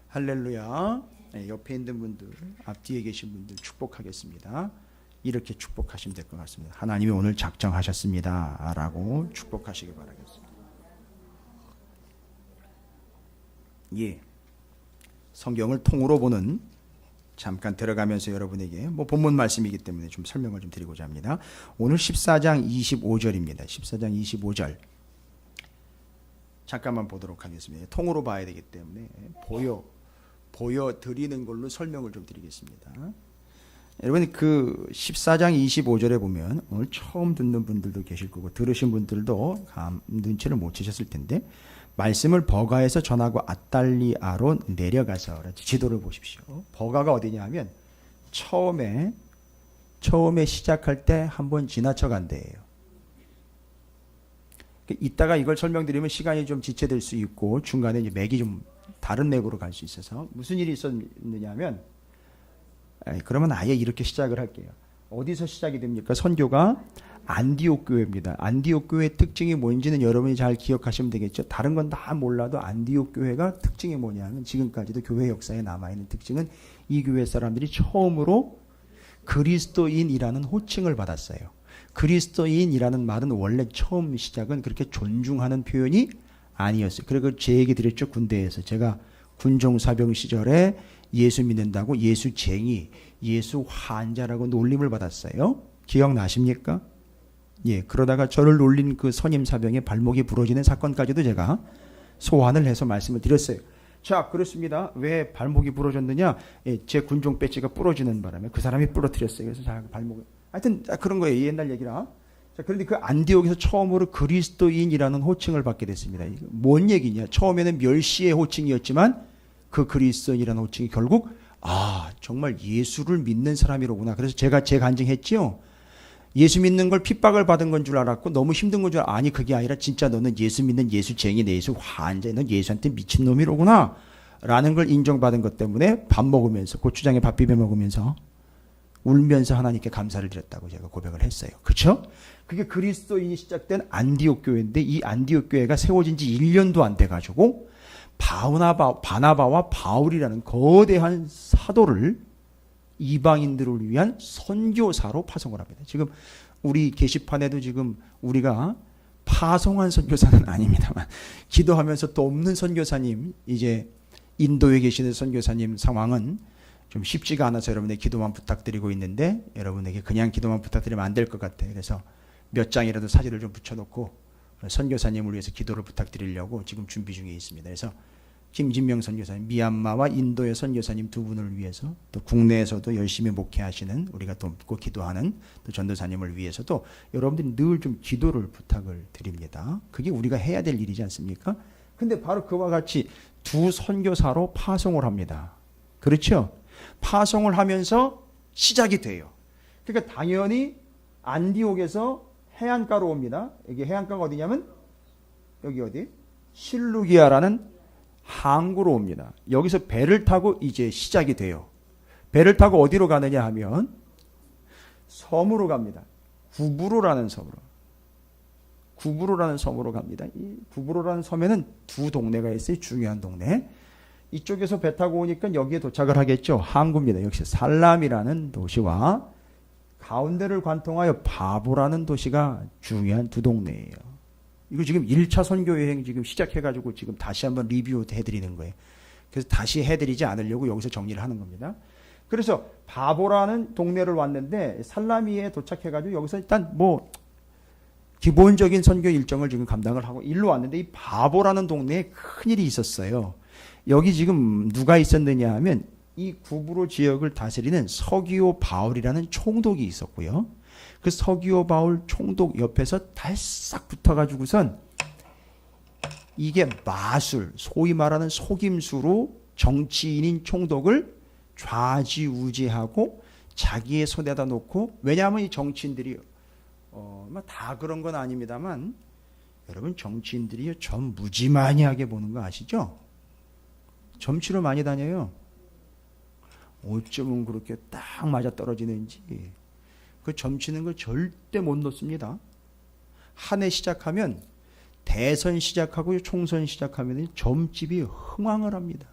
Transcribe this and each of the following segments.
할렐루야. 옆에 있는 분들, 앞뒤에 계신 분들 축복하겠습니다. 이렇게 축복하시면 될 것 같습니다. 하나님이 오늘 작정하셨습니다 라고 축복하시기 바라겠습니다. 예, 성경을 통으로 보는, 잠깐 들어가면서 여러분에게 본문 말씀이기 때문에 좀 설명을 좀 드리고자 합니다. 오늘 14장 25절입니다. 14장 25절 잠깐만 보도록 하겠습니다. 통으로 봐야 되기 때문에 보여드리는 걸로 설명을 좀 드리겠습니다. 여러분, 그 14장 25절에 보면 오늘 처음 듣는 분들도 계실 거고 들으신 분들도 눈치를 못 채셨을 텐데, 말씀을 버가에서 전하고 아달리아로 내려가서, 지도를 보십시오. 버가가 어디냐 하면 처음에 시작할 때 한번 지나쳐 간 데예요. 이따가 이걸 설명드리면 시간이 좀 지체될 수 있고 중간에 이제 맥이 좀 다른 맥으로 갈 수 있어서, 무슨 일이 있었느냐 하면, 그러면 아예 이렇게 시작을 할게요. 어디서 시작이 됩니까? 선교가 안디옥 교회입니다. 안디옥 교회의 특징이 뭔지는 여러분이 잘 기억하시면 되겠죠. 다른 건 다 몰라도 안디옥 교회가 특징이 뭐냐면, 지금까지도 교회 역사에 남아있는 특징은 이 교회 사람들이 처음으로 그리스도인이라는 호칭을 받았어요. 그리스도인이라는 말은 원래 처음 시작은 그렇게 존중하는 표현이 아니었어요. 그리고 제 얘기 드렸죠. 군대에서 제가 군종사병 시절에 예수 믿는다고 예수쟁이, 예수 환자라고 놀림을 받았어요. 기억나십니까? 예, 그러다가 저를 놀린 그 선임 사병의 발목이 부러지는 사건까지도 제가 소환을 해서 말씀을 드렸어요. 자, 그렇습니다. 왜 발목이 부러졌느냐? 예, 제 군종 배지가 부러지는 바람에 그 사람이 부러뜨렸어요. 그래서 제가 발목을, 하여튼 그런 거예요. 옛날 얘기라. 자, 그런데 그 안디옥에서 처음으로 그리스도인이라는 호칭을 받게 됐습니다. 뭔 얘기냐? 처음에는 멸시의 호칭이었지만 그 그리스도인이라는 호칭이 결국 정말 예수를 믿는 사람이로구나. 그래서 제가 재간증했지요. 예수 믿는 걸 핍박을 받은 건 줄 알았고 너무 힘든 건 줄 알았고, 아니 그게 아니라 진짜 너는 예수 믿는 예수쟁이네, 예수 환자, 넌 예수한테 미친놈이로구나 라는 걸 인정받은 것 때문에 밥 먹으면서, 고추장에 밥 비벼 먹으면서 울면서 하나님께 감사를 드렸다고 제가 고백을 했어요. 그렇죠? 그게 그리스도인이 시작된 안디옥 교회인데, 이 안디옥 교회가 세워진 지 1년도 안 돼가지고 바나바와 바울이라는 거대한 사도를 이방인들을 위한 선교사로 파송을 합니다. 지금 우리 게시판에도 지금 우리가 파송한 선교사는 아닙니다만, 기도하면서 또 없는 선교사님, 이제 인도에 계시는 선교사님 상황은 좀 쉽지가 않아서 여러분의 기도만 부탁드리고 있는데, 여러분에게 그냥 기도만 부탁드리면 안 될 것 같아요. 그래서 몇 장이라도 사진을 좀 붙여놓고 선교사님을 위해서 기도를 부탁드리려고 지금 준비 중에 있습니다. 그래서 김진명 선교사님, 미얀마와 인도의 선교사님 두 분을 위해서, 또 국내에서도 열심히 목회하시는, 우리가 돕고 기도하는 또 전도사님을 위해서도 여러분들이 늘 좀 기도를 부탁을 드립니다. 그게 우리가 해야 될 일이지 않습니까? 근데 바로 그와 같이 두 선교사로 파송을 합니다. 그렇죠? 파송을 하면서 시작이 돼요. 그러니까 당연히 안디옥에서 해안가로 옵니다. 이게 해안가가 어디냐면 여기 어디? 실루기아라는 항구로 옵니다. 여기서 배를 타고 이제 시작이 돼요. 배를 타고 어디로 가느냐 하면 섬으로 갑니다. 구브로라는 섬으로. 구브로라는 섬으로 갑니다. 이 구브로라는 섬에는 두 동네가 있어요. 중요한 동네. 이쪽에서 배 타고 오니까 여기에 도착을 하겠죠. 항구입니다. 역시 살람이라는 도시와 가운데를 관통하여 바보라는 도시가 중요한 두 동네예요. 이거 지금 1차 선교 여행 지금 시작해가지고 지금 다시 한번 리뷰 해드리는 거예요. 그래서 다시 해드리지 않으려고 여기서 정리를 하는 겁니다. 그래서 바보라는 동네를 왔는데 살라미에 도착해가지고 여기서 일단 기본적인 선교 일정을 지금 감당을 하고 일로 왔는데, 이 바보라는 동네에 큰일이 있었어요. 여기 지금 누가 있었느냐 하면 이 구브로 지역을 다스리는 서기오 바울이라는 총독이 있었고요. 그 서기오 바울 총독 옆에서 달싹 붙어가지고선 이게 마술, 소위 말하는 속임수로 정치인인 총독을 좌지우지하고 자기의 손에다 놓고, 왜냐하면 이 정치인들이 다 그런 건 아닙니다만, 여러분 정치인들이 점 무지막지하게 보는 거 아시죠? 점치러 많이 다녀요. 어쩌면 그렇게 딱 맞아 떨어지는지. 그 점치는 걸 절대 못 놓습니다. 한 해 시작하면, 대선 시작하고 총선 시작하면 점집이 흥황을 합니다.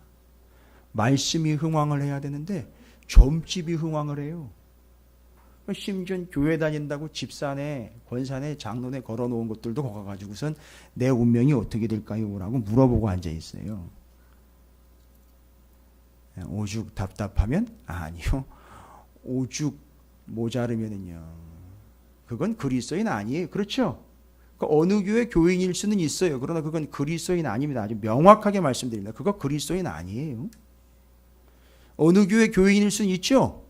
말씀이 흥왕을 해야 되는데 점집이 흥왕을 해요. 심지어 교회 다닌다고 집산에 권산에 장론에 걸어놓은 것들도 거가가지고선 내 운명이 어떻게 될까요? 라고 물어보고 앉아있어요. 오죽 답답하면 아니요. 오죽 모자르면은요. 그건 그리스도인 아니에요. 그렇죠? 어느 교회 교인일 수는 있어요. 그러나 그건 그리스도인 아닙니다. 아주 명확하게 말씀드립니다. 그거 그리스도인 아니에요. 어느 교회 교인일 수는 있죠.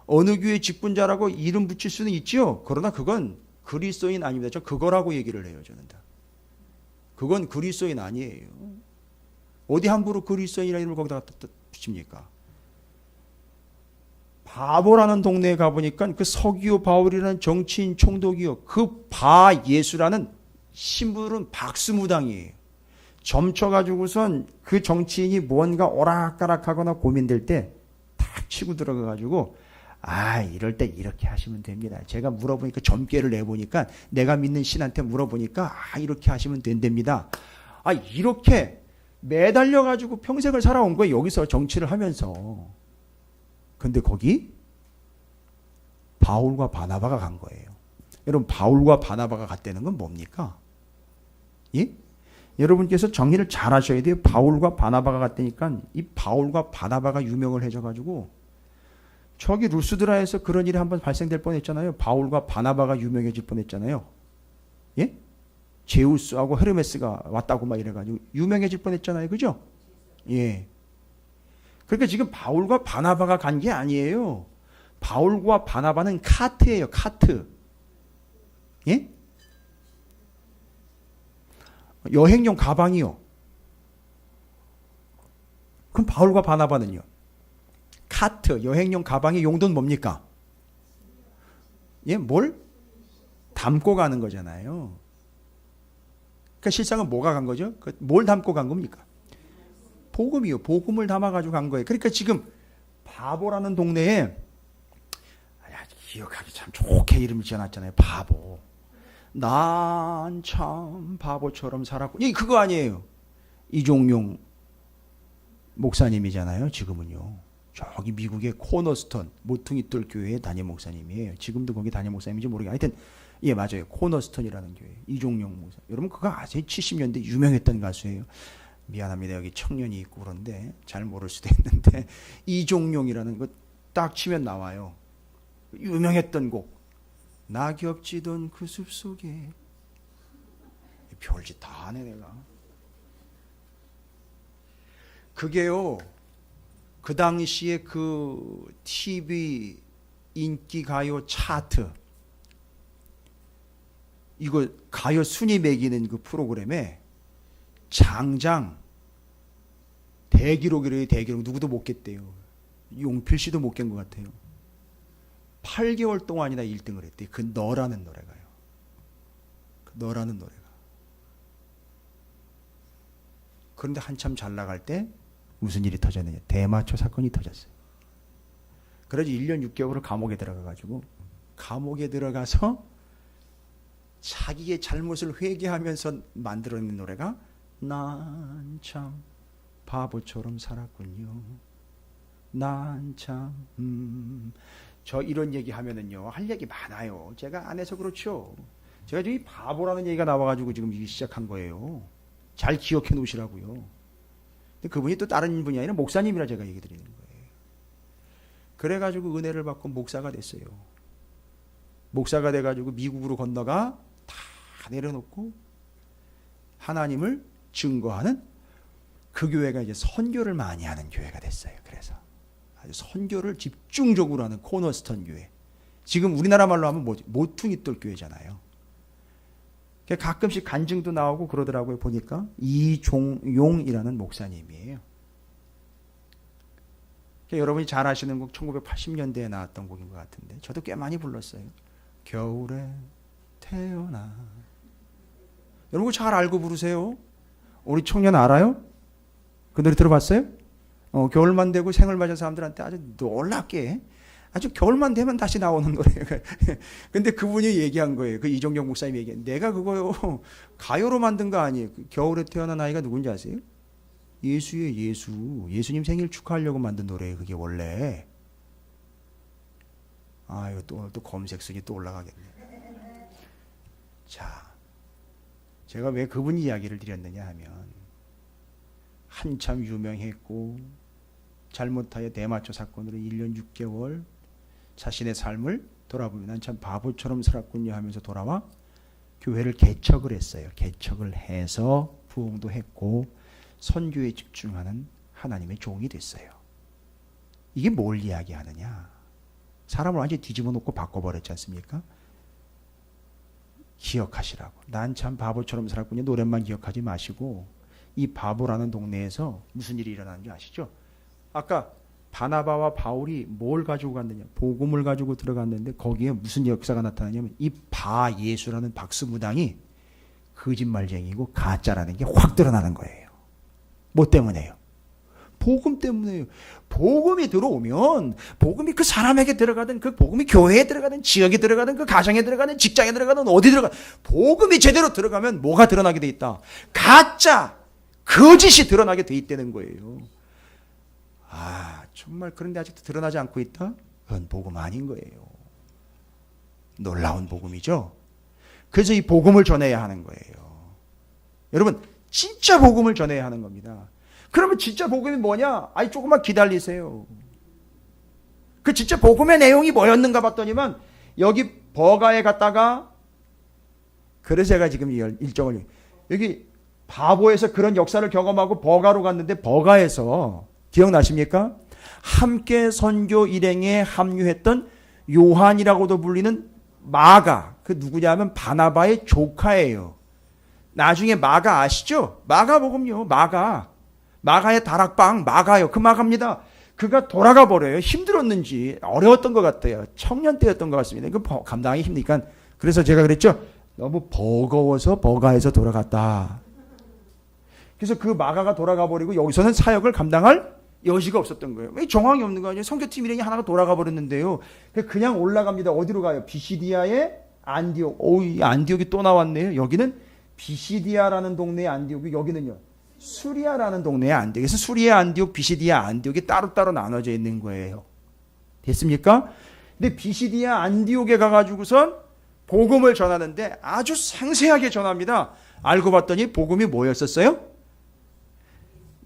어느 교회 직분자라고 이름 붙일 수는 있죠. 그러나 그건 그리스도인 아닙니다. 저 그거라고 얘기를 해요. 저는 다. 그건 그리스도인 아니에요. 어디 함부로 그리스도인이라는 이름을 거기다 붙입니까? 바보라는 동네에 가보니까 그 서기오 바울이라는 정치인 총독이요. 그 바 예수라는 신부들은 박수무당이에요. 점쳐가지고선 그 정치인이 뭔가 오락가락하거나 고민될 때 탁 치고 들어가가지고 이럴 때 이렇게 하시면 됩니다. 제가 물어보니까 점괘를 내보니까 내가 믿는 신한테 물어보니까 이렇게 하시면 된답니다. 이렇게 매달려가지고 평생을 살아온 거예요. 여기서 정치를 하면서. 근데 거기 바울과 바나바가 간 거예요. 여러분 바울과 바나바가 갔다는 건 뭡니까? 예? 여러분께서 정리를 잘 하셔야 돼요. 바울과 바나바가 갔다니까 이 바울과 바나바가 유명을 해져가지고 저기 루스드라에서 그런 일이 한번 발생될 뻔했잖아요. 바울과 바나바가 유명해질 뻔했잖아요. 예? 제우스하고 헤르메스가 왔다고 막 이래가지고 유명해질 뻔했잖아요. 그죠? 예. 그러니까 지금 바울과 바나바가 간 게 아니에요. 바울과 바나바는 카트예요. 카트. 예? 여행용 가방이요. 그럼 바울과 바나바는요? 카트, 여행용 가방의 용도는 뭡니까? 예, 뭘? 담고 가는 거잖아요. 그러니까 실상은 뭐가 간 거죠? 뭘 담고 간 겁니까? 복음이요. 복음을 담아가지고 간 거예요. 그러니까 지금 바보라는 동네에 기억하기 참 좋게 이름을 지어놨잖아요. 바보. 난 참 바보처럼 살았고. 그거 아니에요. 이종용 목사님이잖아요. 지금은요. 저기 미국의 코너스턴 모퉁이돌 교회의 담임 목사님이에요. 지금도 거기 담임 목사님인지 모르겠어요. 하여튼 예 맞아요. 코너스턴이라는 교회. 이종용 목사. 여러분 그거 아세요? 70년대 유명했던 가수예요. 미안합니다. 여기 청년이 있고 그런데 잘 모를 수도 있는데 이종용이라는 거 딱 치면 나와요. 유명했던 곡. 낙엽 지던 그 숲속에 별짓 다 하네 내가. 그게요. 그 당시에 그 TV 인기 가요 차트 이거 가요 순위 매기는 그 프로그램에 장장 대기록이래요. 대기록 누구도 못 깼대요. 용필 씨도 못 깬 것 같아요. 8개월 동안이나 1등을 했대. 그 너라는 노래가요. 그 너라는 노래가. 그런데 한참 잘 나갈 때 무슨 일이 터졌느냐. 대마초 사건이 터졌어요. 그래서 1년 6개월을 감옥에 들어가가지고 감옥에 들어가서 자기의 잘못을 회개하면서 만들어낸 노래가 난 참 바보처럼 살았군요. 난 참 저 이런 얘기 하면은요 할 얘기 많아요. 제가 안 해서 그렇죠. 제가 지금 이 바보라는 얘기가 나와가지고 지금 이게 시작한 거예요. 잘 기억해 놓으시라고요. 근데 그분이 또 다른 분이 아니라 목사님이라 제가 얘기 드리는 거예요. 그래가지고 은혜를 받고 목사가 됐어요. 목사가 돼가지고 미국으로 건너가 다 내려놓고 하나님을 증거하는 그 교회가 이제 선교를 많이 하는 교회가 됐어요. 그래서 아주 선교를 집중적으로 하는 코너스턴 교회. 지금 우리나라 말로 하면 뭐지? 모퉁이돌 교회잖아요. 가끔씩 간증도 나오고 그러더라고요. 보니까 이종용이라는 목사님이에요. 여러분이 잘 아시는 곡 1980년대에 나왔던 곡인 것 같은데 저도 꽤 많이 불렀어요. 겨울에 태어나. 여러분 잘 알고 부르세요. 우리 청년 알아요? 그 노래 들어봤어요? 겨울만 되고 생을 맞은 사람들한테 아주 놀랍게 아주 겨울만 되면 다시 나오는 노래예요. 근데 그분이 얘기한 거예요. 그 이종용 목사님이 얘기한 내가 그거요 가요로 만든 거 아니에요. 겨울에 태어난 아이가 누군지 아세요? 예수예요, 예수. 예수님 생일 축하하려고 만든 노래예요, 그게 원래. 아, 이거 또 검색순위 또 올라가겠네. 자, 제가 왜 그분 이야기를 드렸느냐 하면, 한참 유명했고, 잘못하여 대마초 사건으로 1년 6개월 자신의 삶을 돌아보면 난 참 바보처럼 살았군요 하면서 돌아와 교회를 개척을 했어요. 개척을 해서 부흥도 했고 선교에 집중하는 하나님의 종이 됐어요. 이게 뭘 이야기하느냐? 사람을 완전히 뒤집어 놓고 바꿔버렸지 않습니까? 기억하시라고. 난 참 바보처럼 살았군요. 노래만 기억하지 마시고 이 바보라는 동네에서 무슨 일이 일어나는지 아시죠? 아까 바나바와 바울이 뭘 가지고 갔느냐? 복음을 가지고 들어갔는데 거기에 무슨 역사가 나타나냐면 이 바 예수라는 박수무당이 거짓말쟁이고 가짜라는 게 확 드러나는 거예요. 뭐 때문에요? 복음 때문에요. 복음이 들어오면 복음이 그 사람에게 들어가든 그 복음이 교회에 들어가든 지역에 들어가든 그 가정에 들어가든 직장에 들어가든 어디 들어가든 복음이 제대로 들어가면 뭐가 드러나게 돼 있다? 가짜, 거짓이 드러나게 돼 있다는 거예요. 아, 정말 그런데 아직도 드러나지 않고 있다? 그건 복음 아닌 거예요. 놀라운 복음이죠. 그래서 이 복음을 전해야 하는 거예요. 여러분, 진짜 복음을 전해야 하는 겁니다. 그러면 진짜 복음이 뭐냐? 아이, 조금만 기다리세요. 그 진짜 복음의 내용이 뭐였는가 봤더니만 여기 버가에 갔다가, 그래서 제가 지금 일정을, 여기 바보에서 그런 역사를 경험하고 버가로 갔는데, 버가에서 기억나십니까? 함께 선교 일행에 합류했던 요한이라고도 불리는 마가, 그 누구냐면 바나바의 조카예요. 나중에 마가 아시죠? 마가복음요. 마가의 다락방 마가요. 그 마가입니다. 그가 돌아가 버려요. 힘들었는지 어려웠던 것 같아요. 청년 때였던 것 같습니다. 그 감당하기 힘드니까. 그래서 제가 그랬죠. 너무 버거워서 버가에서 돌아갔다. 그래서 그 마가가 돌아가 버리고 여기서는 사역을 감당할 여지가 없었던 거예요. 왜 정황이 없는 거 아니에요? 선교팀 일행이 하나가 돌아가 버렸는데요. 그냥 올라갑니다. 어디로 가요? 비시디아의 안디옥. 이 안디옥이 또 나왔네요. 여기는 비시디아라는 동네의 안디옥이, 여기는요 수리아라는 동네의 안디옥에서 수리아 안디옥, 비시디아 안디옥이 따로따로 나눠져 있는 거예요. 됐습니까? 근데 비시디아 안디옥에 가가지고선 복음을 전하는데 아주 상세하게 전합니다. 알고 봤더니 복음이 뭐였었어요?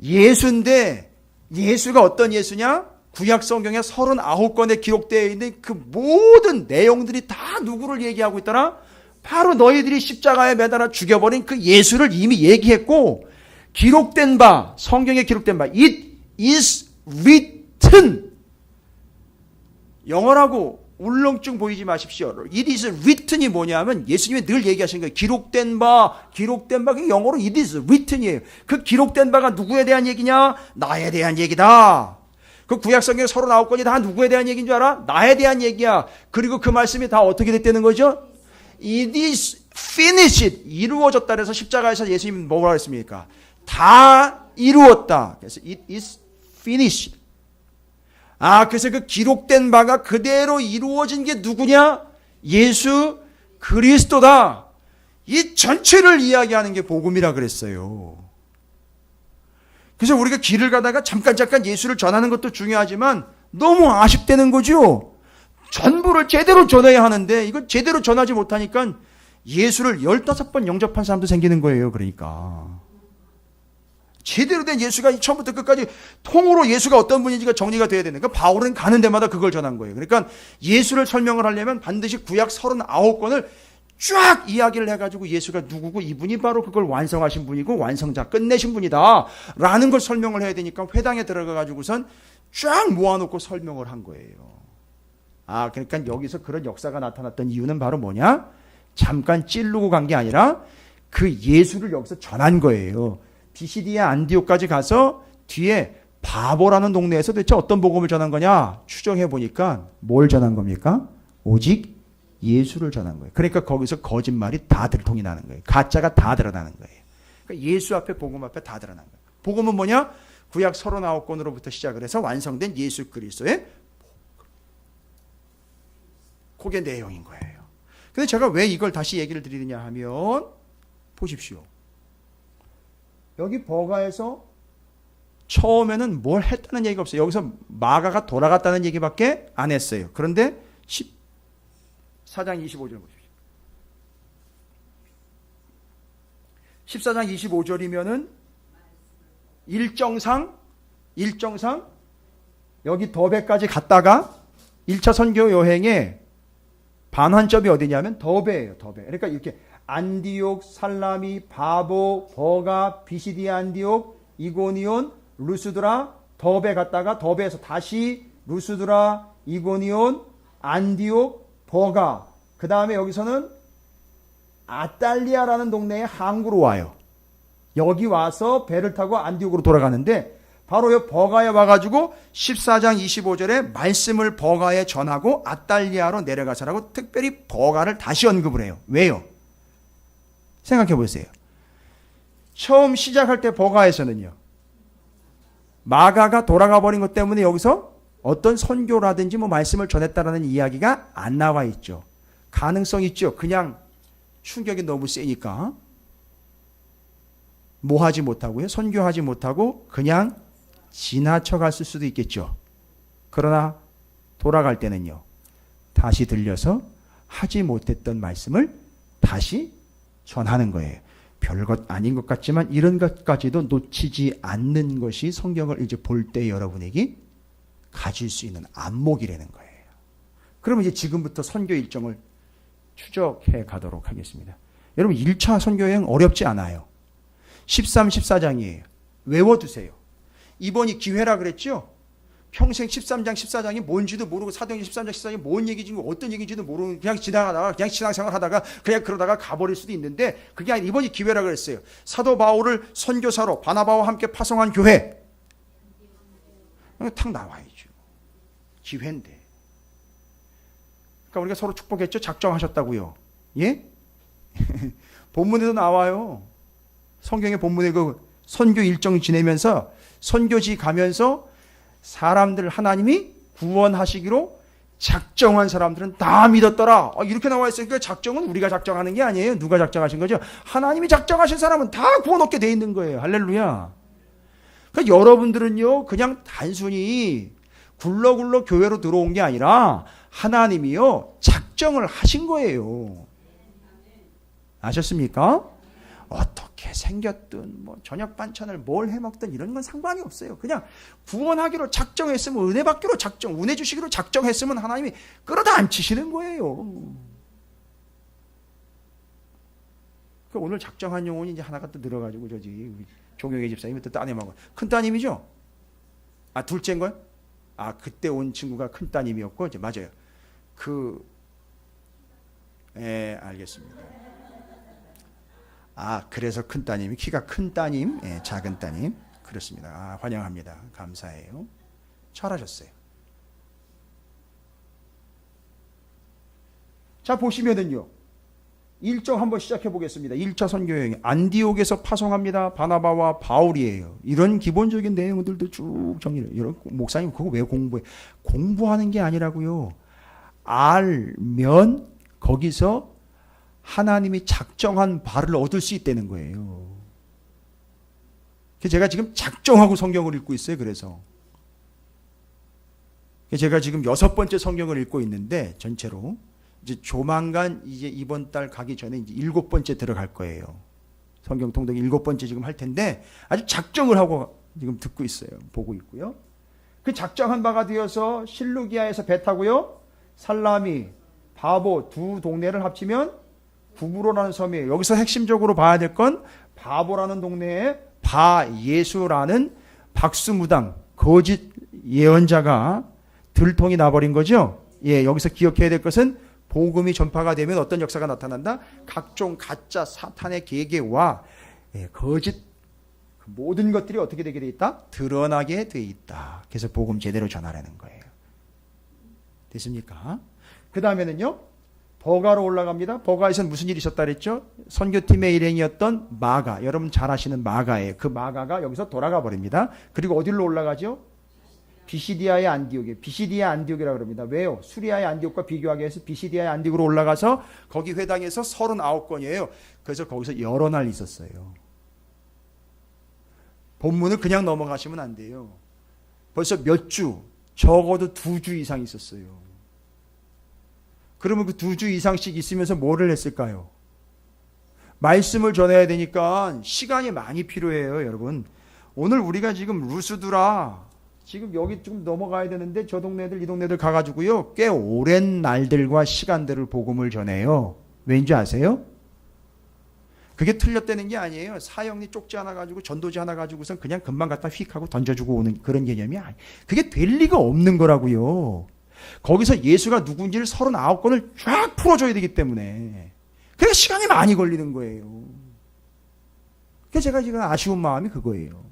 예수인데, 예수가 어떤 예수냐? 구약 성경에 39권에 기록되어 있는 그 모든 내용들이 다 누구를 얘기하고 있더라? 바로 너희들이 십자가에 매달아 죽여버린 그 예수를 이미 얘기했고, 기록된 바, 성경에 기록된 바, It is written. 영어라고 울렁증 보이지 마십시오. It is written이 뭐냐면 예수님이 늘 얘기하신 거예요. 기록된 바, 그 영어로 It is written이에요. 그 기록된 바가 누구에 대한 얘기냐? 나에 대한 얘기다. 그 구약성경 39권이 다 누구에 대한 얘기인 줄 알아? 나에 대한 얘기야. 그리고 그 말씀이 다 어떻게 됐다는 거죠? It is finished. 이루어졌다. 그래서 십자가에서 예수님이 뭐라고 했습니까? 다 이루었다. 그래서 it is finished. 그래서 그 기록된 바가 그대로 이루어진 게 누구냐? 예수 그리스도다. 이 전체를 이야기하는 게 복음이라 그랬어요. 그래서 우리가 길을 가다가 잠깐 예수를 전하는 것도 중요하지만 너무 아쉽다는 거죠. 전부를 제대로 전해야 하는데 이걸 제대로 전하지 못하니까 예수를 15번 영접한 사람도 생기는 거예요. 그러니까 제대로 된 예수가 처음부터 끝까지 통으로 예수가 어떤 분인지가 정리가 돼야 되는 거예요. 바울은 가는 데마다 그걸 전한 거예요. 그러니까 예수를 설명을 하려면 반드시 구약 39권을 쫙 이야기를 해가지고 예수가 누구고 이분이 바로 그걸 완성하신 분이고 완성자 끝내신 분이다 라는 걸 설명을 해야 되니까 회당에 들어가가지고선 쫙 모아놓고 설명을 한 거예요. 그러니까 여기서 그런 역사가 나타났던 이유는 바로 뭐냐? 잠깐 찌르고 간 게 아니라 그 예수를 여기서 전한 거예요. 비시디아 안디옥까지 가서 뒤에 바보라는 동네에서 대체 어떤 복음을 전한 거냐? 추정해 보니까 뭘 전한 겁니까? 오직 예수를 전한 거예요. 그러니까 거기서 거짓말이 다 들통이 나는 거예요. 가짜가 다 드러나는 거예요. 그러니까 예수 앞에 복음 앞에 다 드러난 거예요. 복음은 뭐냐? 구약 39권으로부터 시작을 해서 완성된 예수 그리스도의 그게 내용인 거예요. 근데 제가 왜 이걸 다시 얘기를 드리느냐 하면 보십시오. 여기 버가에서 처음에는 뭘 했다는 얘기가 없어요. 여기서 마가가 돌아갔다는 얘기밖에 안 했어요. 그런데 14장 25절 보십시오. 14장 25절이면은 일정상 여기 더베까지 갔다가 1차 선교 여행의 반환점이 어디냐면 더베예요. 더베. 그러니까 이렇게 안디옥, 살라미, 바보, 버가, 비시디아 안디옥, 이고니온, 루스드라, 더베 갔다가 더베에서 다시 루스드라, 이고니온, 안디옥, 버가. 그 다음에 여기서는 아탈리아라는 동네에 항구로 와요. 여기 와서 배를 타고 안디옥으로 돌아가는데 바로 이 버가에 와가지고 14장 25절에 말씀을 버가에 전하고 아탈리아로 내려가서라고 특별히 버가를 다시 언급을 해요. 왜요? 생각해 보세요. 처음 시작할 때 버가에서는요. 마가가 돌아가 버린 것 때문에 여기서 어떤 선교라든지 뭐 말씀을 전했다라는 이야기가 안 나와 있죠. 가능성 있죠. 그냥 충격이 너무 세니까 뭐 하지 못하고요. 선교하지 못하고 그냥 지나쳐 갔을 수도 있겠죠. 그러나 돌아갈 때는요. 다시 들려서 하지 못했던 말씀을 다시 전하는 거예요. 별것 아닌 것 같지만 이런 것까지도 놓치지 않는 것이 성경을 이제 볼 때 여러분에게 가질 수 있는 안목이라는 거예요. 그러면 이제 지금부터 선교 일정을 추적해 가도록 하겠습니다. 여러분 1차 선교 여행 어렵지 않아요. 13, 14장이에요. 외워두세요. 이번이 기회라 그랬죠? 평생 13장, 14장이 뭔지도 모르고 사도행전 13장, 14장이 뭔 얘기인지 어떤 얘기인지도 모르고 그냥 지나가다가 그냥 신앙생활 하다가 그냥 그러다가 가버릴 수도 있는데 그게 아니라 이번이 기회라 그랬어요. 사도 바울을 선교사로 바나바와 함께 파송한 교회. 탁 나와야죠. 기회인데. 그러니까 우리가 서로 축복했죠? 작정하셨다고요. 예? 본문에도 나와요. 성경의 본문에 그 선교 일정 지내면서 선교지 가면서 사람들 하나님이 구원하시기로 작정한 사람들은 다 믿었더라. 이렇게 나와 있어요. 그러니까 작정은 우리가 작정하는 게 아니에요. 누가 작정하신 거죠? 하나님이 작정하신 사람은 다 구원 얻게 돼 있는 거예요. 할렐루야. 그러니까 여러분들은요, 그냥 단순히 굴러굴러 교회로 들어온 게 아니라 하나님이요, 작정을 하신 거예요. 아셨습니까? 어떻게 생겼든 뭐 저녁 반찬을 뭘 해먹든 이런 건 상관이 없어요. 그냥 구원하기로 작정했으면 은혜 받기로 은혜 주시기로 작정했으면 하나님이 끌어다 앉히시는 거예요. 오늘 작정한 영혼이 이제 하나가 또 늘어가지고 저지 종영의 집사님이 또 따님하고 큰 따님이죠? 둘째인 거야? 그때 온 친구가 큰 따님이었고 이제 맞아요. 알겠습니다. 그래서 큰 따님이 키가 큰 따님, 작은 따님. 그렇습니다. 환영합니다. 감사해요. 잘하셨어요. 자, 보시면은요. 일정 한번 시작해 보겠습니다. 1차 선교여행. 안디옥에서 파송합니다. 바나바와 바울이에요. 이런 기본적인 내용들도 쭉 정리를. 이런 목사님 그거 왜 공부해? 공부하는 게 아니라고요. 알면 거기서 하나님이 작정한 바를 얻을 수 있다는 거예요. 제가 지금 작정하고 성경을 읽고 있어요. 그래서 제가 지금 6번째 성경을 읽고 있는데 전체로 이제 조만간 이제 이번 달 가기 전에 이제 7번째 들어갈 거예요. 성경 통독 7번째 지금 할 텐데 아주 작정을 하고 지금 듣고 있어요. 보고 있고요. 그 작정한 바가 되어서 실루기아에서 배 타고요. 살라미, 바보 두 동네를 합치면 구브로라는 섬이에요. 여기서 핵심적으로 봐야 될 건 바보라는 동네에 바예수라는 박수무당 거짓 예언자가 들통이 나버린 거죠. 여기서 기억해야 될 것은 복음이 전파가 되면 어떤 역사가 나타난다? 각종 가짜 사탄의 계계와 거짓 모든 것들이 어떻게 되게 돼 있다? 드러나게 돼 있다. 그래서 복음 제대로 전하라는 거예요. 됐습니까? 그 다음에는요. 버가로 올라갑니다. 버가에서는 무슨 일이 있었다 그랬죠? 선교팀의 일행이었던 마가, 여러분 잘 아시는 마가예요. 그 마가가 여기서 돌아가 버립니다. 그리고 어디로 올라가죠? 비시디아의 안디옥이에요. 비시디아 안디옥이라고 그럽니다. 왜요? 수리아의 안디옥과 비교하기 위해서 비시디아의 안디옥으로 올라가서 거기 회당에서 39건이에요. 그래서 거기서 여러 날 있었어요. 본문을 그냥 넘어가시면 안 돼요. 벌써 몇 주, 적어도 2주 이상 있었어요. 그러면 그 2주 이상씩 있으면서 뭐를 했을까요? 말씀을 전해야 되니까 시간이 많이 필요해요, 여러분. 오늘 우리가 지금 루스드라, 지금 여기 좀 넘어가야 되는데 저 동네들 이 동네들 가가지고요, 꽤 오랜 날들과 시간들을 복음을 전해요. 왠지 아세요? 그게 틀렸다는 게 아니에요. 사형리 쪽지 하나 가지고 전도지 하나 가지고선 그냥 금방 갖다 휙 하고 던져주고 오는 그런 개념이 아니에요. 그게 될 리가 없는 거라고요. 거기서 예수가 누군지를 39권을 쫙 풀어줘야 되기 때문에 그래서 시간이 많이 걸리는 거예요. 그래서 제가 지금 아쉬운 마음이 그거예요.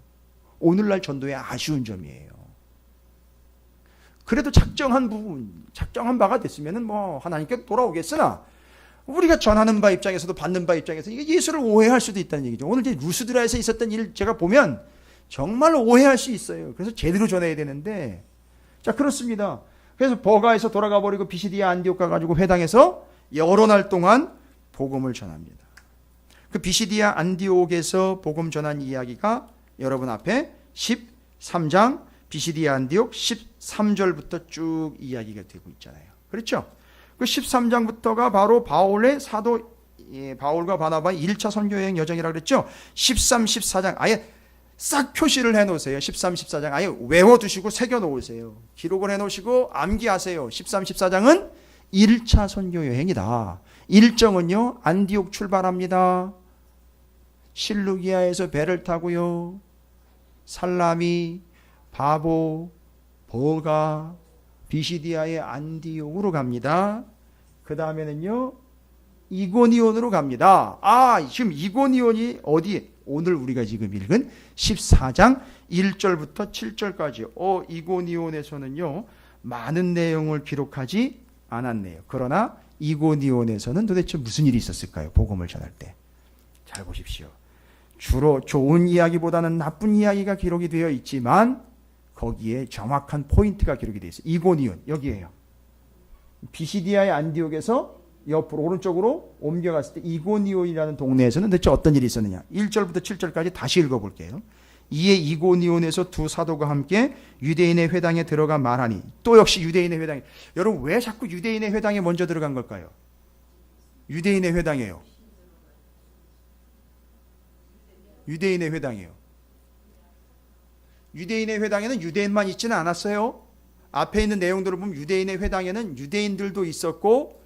오늘날 전도의 아쉬운 점이에요. 그래도 작정한 부분, 작정한 바가 됐으면 뭐 하나님께 돌아오겠으나 우리가 전하는 바 입장에서도 받는 바 입장에서 이게 예수를 오해할 수도 있다는 얘기죠. 오늘 이제 루스드라에서 있었던 일 제가 보면 정말 오해할 수 있어요. 그래서 제대로 전해야 되는데, 자, 그렇습니다. 그래서 버가에서 돌아가 버리고 비시디아 안디옥 가가지고 회당에서 여러 날 동안 복음을 전합니다. 그 비시디아 안디옥에서 복음 전한 이야기가 여러분 앞에 13장 비시디아 안디옥 13절부터 쭉 이야기가 되고 있잖아요. 그렇죠? 그 13장부터가 바로 바울의 사도, 바울과 바나바의 1차 선교여행 여정이라고 그랬죠. 13, 14장 아예 싹 표시를 해놓으세요. 13, 14장 아예 외워두시고 새겨놓으세요. 기록을 해놓으시고 암기하세요. 13, 14장은 1차 선교여행이다. 일정은요, 안디옥 출발합니다. 실루기아에서 배를 타고요, 살라미, 바보, 버가, 비시디아의 안디옥으로 갑니다. 그 다음에는요, 이고니온으로 갑니다. 지금 이고니온이 어디? 오늘 우리가 지금 읽은 14장 1절부터 7절까지. 이고니온에서는요, 많은 내용을 기록하지 않았네요. 그러나 이고니온에서는 도대체 무슨 일이 있었을까요? 복음을 전할 때. 잘 보십시오. 주로 좋은 이야기보다는 나쁜 이야기가 기록이 되어 있지만 거기에 정확한 포인트가 기록이 되어 있어요. 이고니온, 여기에요. 비시디아의 안디옥에서 옆으로 오른쪽으로 옮겨갔을 때 이고니온이라는 동네에서는 대체 어떤 일이 있었느냐. 1절부터 7절까지 다시 읽어볼게요. 이에 이고니온에서 두 사도가 함께 유대인의 회당에 들어가 말하니. 또 역시 유대인의 회당에. 여러분 왜 자꾸 유대인의 회당에 먼저 들어간 걸까요? 유대인의 회당이에요. 유대인의 회당이에요. 유대인의 회당에는 유대인만 있지는 않았어요. 앞에 있는 내용들을 보면 유대인의 회당에는 유대인들도 있었고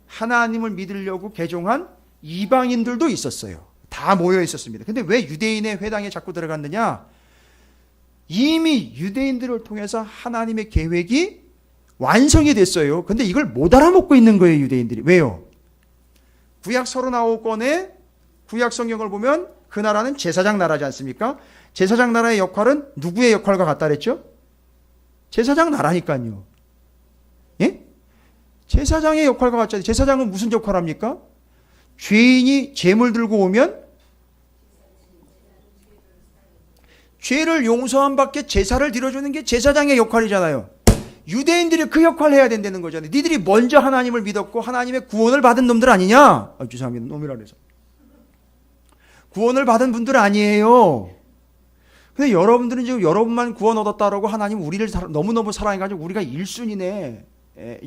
하나님을 믿으려고 개종한 이방인들도 있었어요. 다 모여 있었습니다. 근데 왜 유대인의 회당에 자꾸 들어갔느냐? 이미 유대인들을 통해서 하나님의 계획이 완성이 됐어요. 근데 이걸 못 알아먹고 있는 거예요, 유대인들이. 왜요? 구약 39권의 구약 성경을 보면 그 나라는 제사장 나라지 않습니까? 제사장 나라의 역할은 누구의 역할과 같다 그랬죠? 제사장 나라니까요. 예? 제사장의 역할과 같잖아요. 제사장은 무슨 역할을 합니까? 죄인이 제물 들고 오면 죄를 용서한 밖에 제사를 드려주는 게 제사장의 역할이잖아요. 유대인들이 그 역할을 해야 된다는 거잖아요. 니들이 먼저 하나님을 믿었고 하나님의 구원을 받은 놈들 아니냐? 죄송합니다. 놈이라 그래서. 구원을 받은 분들 아니에요. 근데 여러분들은 지금 여러분만 구원 얻었다라고 하나님 우리를 너무너무 사랑해가지고 우리가 1순위네.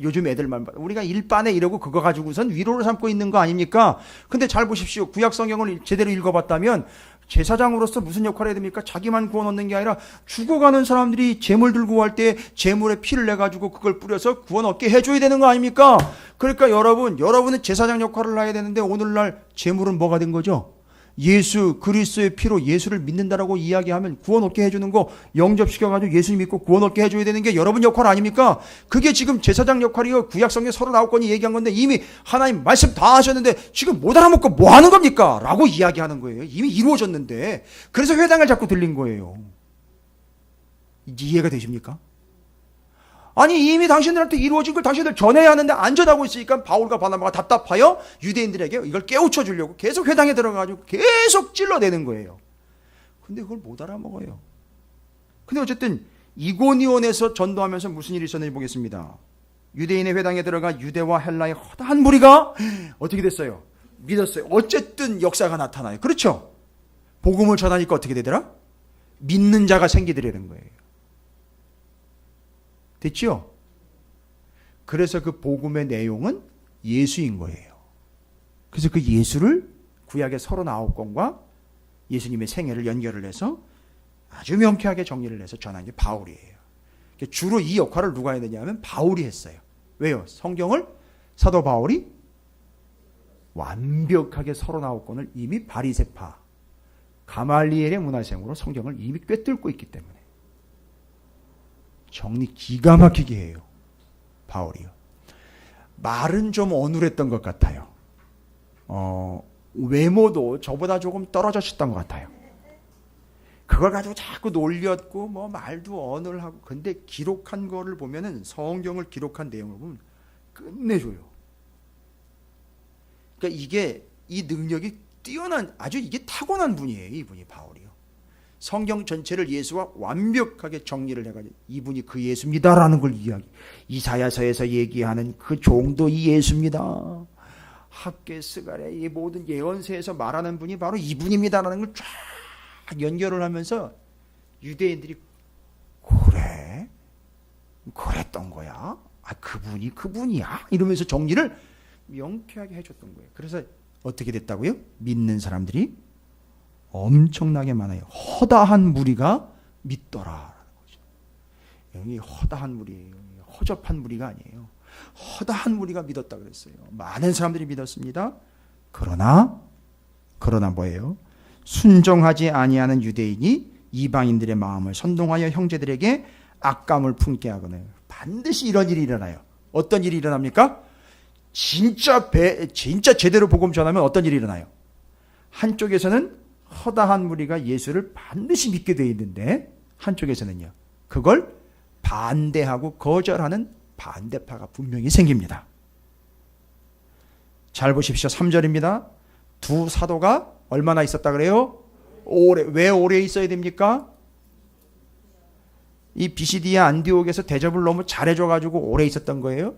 요즘 애들만 우리가 일반에 이러고 그거 가지고선 위로를 삼고 있는 거 아닙니까? 근데 잘 보십시오. 구약 성경을 제대로 읽어봤다면 제사장으로서 무슨 역할을 해야 됩니까? 자기만 구원 얻는 게 아니라 죽어가는 사람들이 제물 들고 갈 때 제물에 피를 내가지고 그걸 뿌려서 구원 얻게 해줘야 되는 거 아닙니까? 그러니까 여러분은 제사장 역할을 해야 되는데 오늘날 제물은 뭐가 된 거죠? 예수 그리스도의 피로 예수를 믿는다라고 이야기하면 구원 얻게 해주는 거 영접시켜가지고 예수 믿고 구원 얻게 해줘야 되는 게 여러분 역할 아닙니까? 그게 지금 제사장 역할이요. 구약성경 39권이 얘기한 건데 이미 하나님 말씀 다 하셨는데 지금 못 알아먹고 뭐 하는 겁니까? 라고 이야기하는 거예요. 이미 이루어졌는데. 그래서 회당을 자꾸 들린 거예요. 이해가 되십니까? 아니 이미 당신들한테 이루어진 걸 당신들 전해야 하는데 안전하고 있으니까 바울과 바나바가 답답하여 유대인들에게 이걸 깨우쳐 주려고 계속 회당에 들어가가지고 계속 찔러대는 거예요. 근데 그걸 못 알아먹어요. 근데 어쨌든 이고니온에서 전도하면서 무슨 일이 있었는지 보겠습니다. 유대인의 회당에 들어가 유대와 헬라의 허다한 무리가 어떻게 됐어요? 믿었어요. 어쨌든 역사가 나타나요. 그렇죠? 복음을 전하니까 어떻게 되더라? 믿는 자가 생기더라는 거예요. 됐죠? 그래서 그 복음의 내용은 예수인 거예요. 그래서 그 예수를 구약의 39권과 예수님의 생애를 연결을 해서 아주 명쾌하게 정리를 해서 전한 게 바울이에요. 주로 이 역할을 누가 했느냐 하면 바울이 했어요. 왜요? 성경을 사도 바울이 완벽하게 39권을 이미 바리새파 가말리엘의 문화생으로 성경을 이미 꿰뚫고 있기 때문에 정리 기가 막히게 해요. 바울이요. 말은 좀 어눌했던 것 같아요. 외모도 저보다 조금 떨어졌었던 것 같아요. 그걸 가지고 자꾸 놀렸고 뭐 말도 어눌하고, 근데 기록한 거를 보면은, 성경을 기록한 내용을 보면 끝내줘요. 그러니까 이게, 이 능력이 뛰어난, 아주 이게 타고난 분이에요. 이분이 바울이요. 성경 전체를 예수와 완벽하게 정리를 해가지고 이분이 그 예수입니다라는 걸 이사야서에서 얘기하는 그 종도 이 예수입니다. 학계 스가랴 이 모든 예언서에서 말하는 분이 바로 이분입니다라는 걸 쫙 연결을 하면서 유대인들이 그래? 그랬던 거야? 아, 그분이 그분이야? 이러면서 정리를 명쾌하게 해줬던 거예요. 그래서 어떻게 됐다고요? 믿는 사람들이 엄청나게 많아요. 허다한 무리가 믿더라라는 거죠. 여기 허다한 무리예요. 허접한 무리가 아니에요. 허다한 무리가 믿었다 그랬어요. 많은 사람들이 믿었습니다. 그러나 뭐예요? 순종하지 아니하는 유대인이 이방인들의 마음을 선동하여 형제들에게 악감을 품게 하거든요. 반드시 이런 일이 일어나요. 어떤 일이 일어납니까? 진짜 제대로 복음 전하면 어떤 일이 일어나요? 한쪽에서는 허다한 무리가 예수를 반드시 믿게 되어 있는데, 한쪽에서는요, 그걸 반대하고 거절하는 반대파가 분명히 생깁니다. 잘 보십시오. 3절입니다. 두 사도가 얼마나 있었다 그래요? 오래. 왜 오래 있어야 됩니까? 이 비시디아 안디옥에서 대접을 너무 잘해줘가지고 오래 있었던 거예요.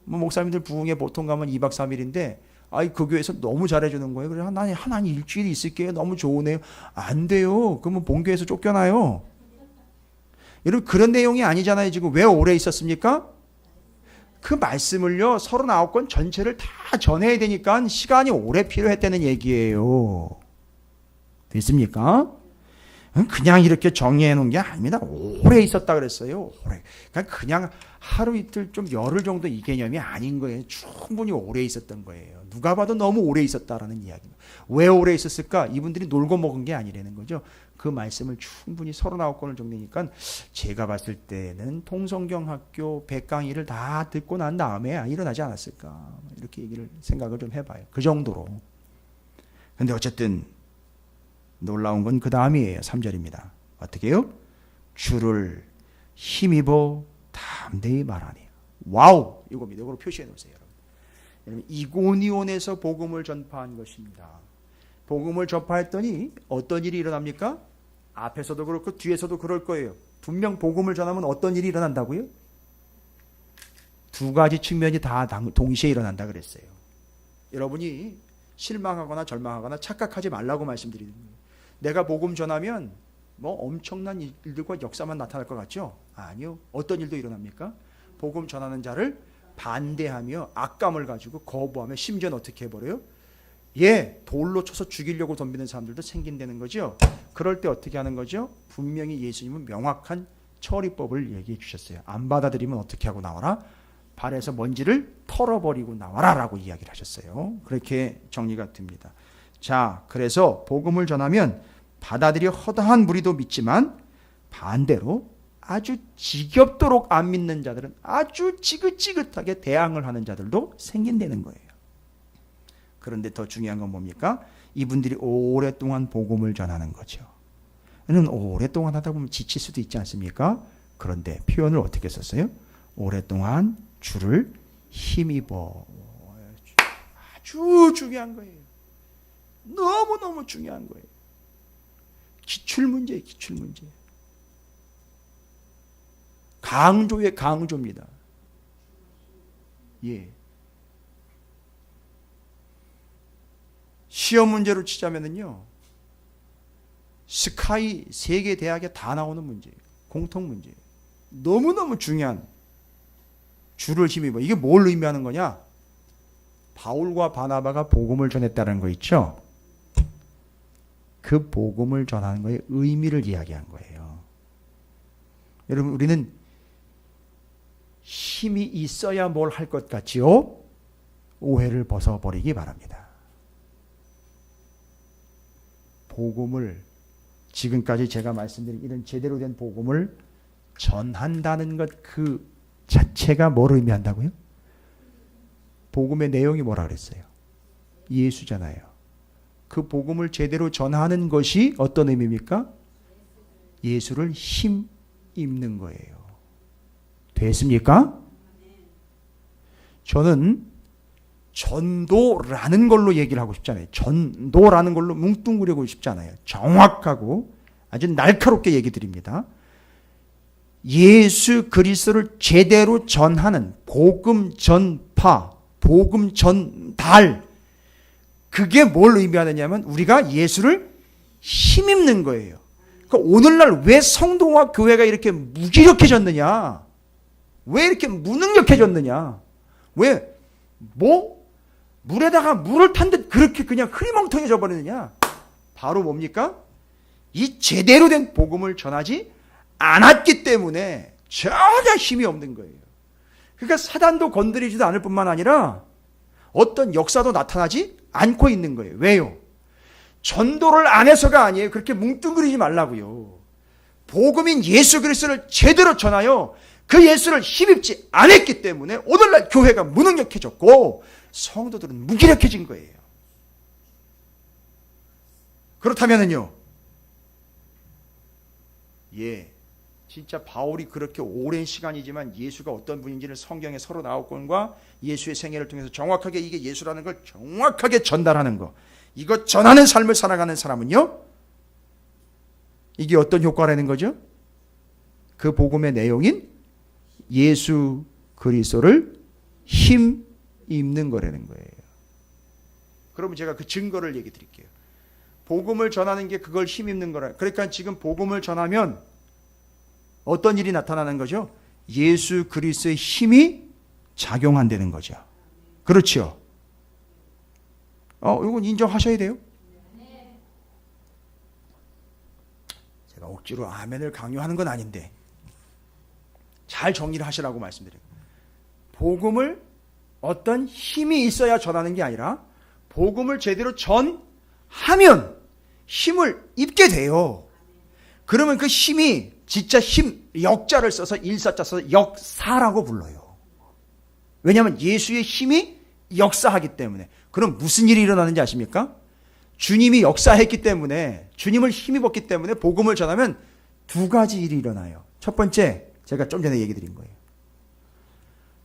뭐 목사님들 부흥회 보통 가면 2박 3일인데 그 교회에서 너무 잘해주는 거예요. 그래서 한 일주일 있을게요. 너무 좋으네요. 안 돼요. 그러면 본교에서 쫓겨나요. 여러분, 그런 내용이 아니잖아요. 지금 왜 오래 있었습니까? 그 말씀을요, 39권 전체를 다 전해야 되니까 시간이 오래 필요했다는 얘기예요. 됐습니까? 그냥 이렇게 정리해 놓은 게 아닙니다. 오래 있었다 그랬어요. 오래. 그냥 하루 이틀 좀 열흘 정도 이 개념이 아닌 거예요. 충분히 오래 있었던 거예요. 누가 봐도 너무 오래 있었다라는 이야기입니다. 왜 오래 있었을까? 이분들이 놀고 먹은 게 아니라는 거죠. 그 말씀을 충분히 39권을 정리니까 제가 봤을 때는 통성경학교 100강의를 다 듣고 난 다음에 일어나지 않았을까. 이렇게 생각을 좀 해봐요. 그 정도로. 근데 어쨌든 놀라운 건 그 다음이에요. 3절입니다. 어떻게 해요? 주를 힘입어 담대히 말하니. 와우! 이겁니다. 이거로 표시해 놓으세요. 여러분, 이고니온에서 복음을 전파한 것입니다. 복음을 전파했더니 어떤 일이 일어납니까? 앞에서도 그렇고 뒤에서도 그럴 거예요. 분명 복음을 전하면 어떤 일이 일어난다고요? 두 가지 측면이 다 동시에 일어난다 그랬어요. 여러분이 실망하거나 절망하거나 착각하지 말라고 말씀드리는 거예요. 내가 복음 전하면 뭐 엄청난 일들과 역사만 나타날 것 같죠? 아니요. 어떤 일도 일어납니까? 복음 전하는 자를 반대하며 악감을 가지고 거부하며 심지어는 어떻게 해버려요? 돌로 쳐서 죽이려고 덤비는 사람들도 생긴다는 거죠. 그럴 때 어떻게 하는 거죠? 분명히 예수님은 명확한 처리법을 얘기해 주셨어요. 안 받아들이면 어떻게 하고 나와라? 발에서 먼지를 털어버리고 나와라 라고 이야기를 하셨어요. 그렇게 정리가 됩니다. 자, 그래서 복음을 전하면 받아들여 허다한 무리도 믿지만 반대로 아주 지겹도록 안 믿는 자들은 아주 지긋지긋하게 대항을 하는 자들도 생긴다는 거예요. 그런데 더 중요한 건 뭡니까? 이분들이 오랫동안 복음을 전하는 거죠. 오랫동안 하다 보면 지칠 수도 있지 않습니까? 그런데 표현을 어떻게 썼어요? 오랫동안 주를 힘입어. 아주 중요한 거예요. 너무너무 중요한 거예요. 기출문제예요. 기출문제. 강조의 강조입니다. 시험 문제로 치자면요, 스카이 세계 대학에 다 나오는 문제예요. 공통 문제예요. 너무너무 중요한 줄을 힘입어. 이게 뭘 의미하는 거냐? 바울과 바나바가 복음을 전했다는 거 있죠? 그 복음을 전하는 거에 의미를 이야기한 거예요. 여러분, 우리는 힘이 있어야 뭘 할 것 같지요? 오해를 벗어버리기 바랍니다. 복음을, 지금까지 제가 말씀드린 이런 제대로 된 복음을 전한다는 것 그 자체가 뭘 의미한다고요? 복음의 내용이 뭐라 그랬어요? 예수잖아요. 그 복음을 제대로 전하는 것이 어떤 의미입니까? 예수를 힘입는 거예요. 됐습니까? 저는 전도라는 걸로 얘기를 하고 싶지 않아요. 전도라는 걸로 뭉뚱그리고 싶지 않아요. 정확하고 아주 날카롭게 얘기 드립니다. 예수 그리스도를 제대로 전하는 복음 전파, 복음 전달, 그게 뭘 의미하느냐면 우리가 예수를 힘입는 거예요. 그러니까 오늘날 왜 성도와 교회가 이렇게 무기력해졌느냐? 왜 이렇게 무능력해졌느냐? 왜 물에다가 물을 탄 듯 그렇게 그냥 흐리멍텅해져 버리느냐? 바로 뭡니까? 이 제대로 된 복음을 전하지 않았기 때문에 전혀 힘이 없는 거예요. 그러니까 사단도 건드리지도 않을 뿐만 아니라 어떤 역사도 나타나지 않고 있는 거예요. 왜요? 전도를 안 해서가 아니에요. 그렇게 뭉뚱그리지 말라고요. 복음인 예수 그리스도를 제대로 전하여 그 예수를 힘입지 않았기 때문에 오늘날 교회가 무능력해졌고 성도들은 무기력해진 거예요. 그렇다면은요, 진짜 바울이 그렇게 오랜 시간이지만 예수가 어떤 분인지를 성경의 서로 9권과 예수의 생애를 통해서 정확하게 이게 예수라는 걸 정확하게 전달하는 거, 이거 전하는 삶을 살아가는 사람은요, 이게 어떤 효과라는 거죠? 그 복음의 내용인 예수 그리스도를 힘입는 거라는 거예요. 그러면 제가 그 증거를 얘기 드릴게요. 복음을 전하는 게 그걸 힘입는 거라. 그러니까 지금 복음을 전하면 어떤 일이 나타나는 거죠? 예수 그리스도의 힘이 작용한다는 거죠. 그렇죠? 이건 인정하셔야 돼요. 제가 억지로 아멘을 강요하는 건 아닌데 잘 정리를 하시라고 말씀드려요. 복음을 어떤 힘이 있어야 전하는 게 아니라 복음을 제대로 전하면 힘을 입게 돼요. 그러면 그 힘이 진짜 힘, 역자를 써서 일사자 써서 역사라고 불러요. 왜냐하면 예수의 힘이 역사하기 때문에. 그럼 무슨 일이 일어나는지 아십니까? 주님이 역사했기 때문에, 주님을 힘입었기 때문에 복음을 전하면 두 가지 일이 일어나요. 첫 번째, 제가 좀 전에 얘기 드린 거예요.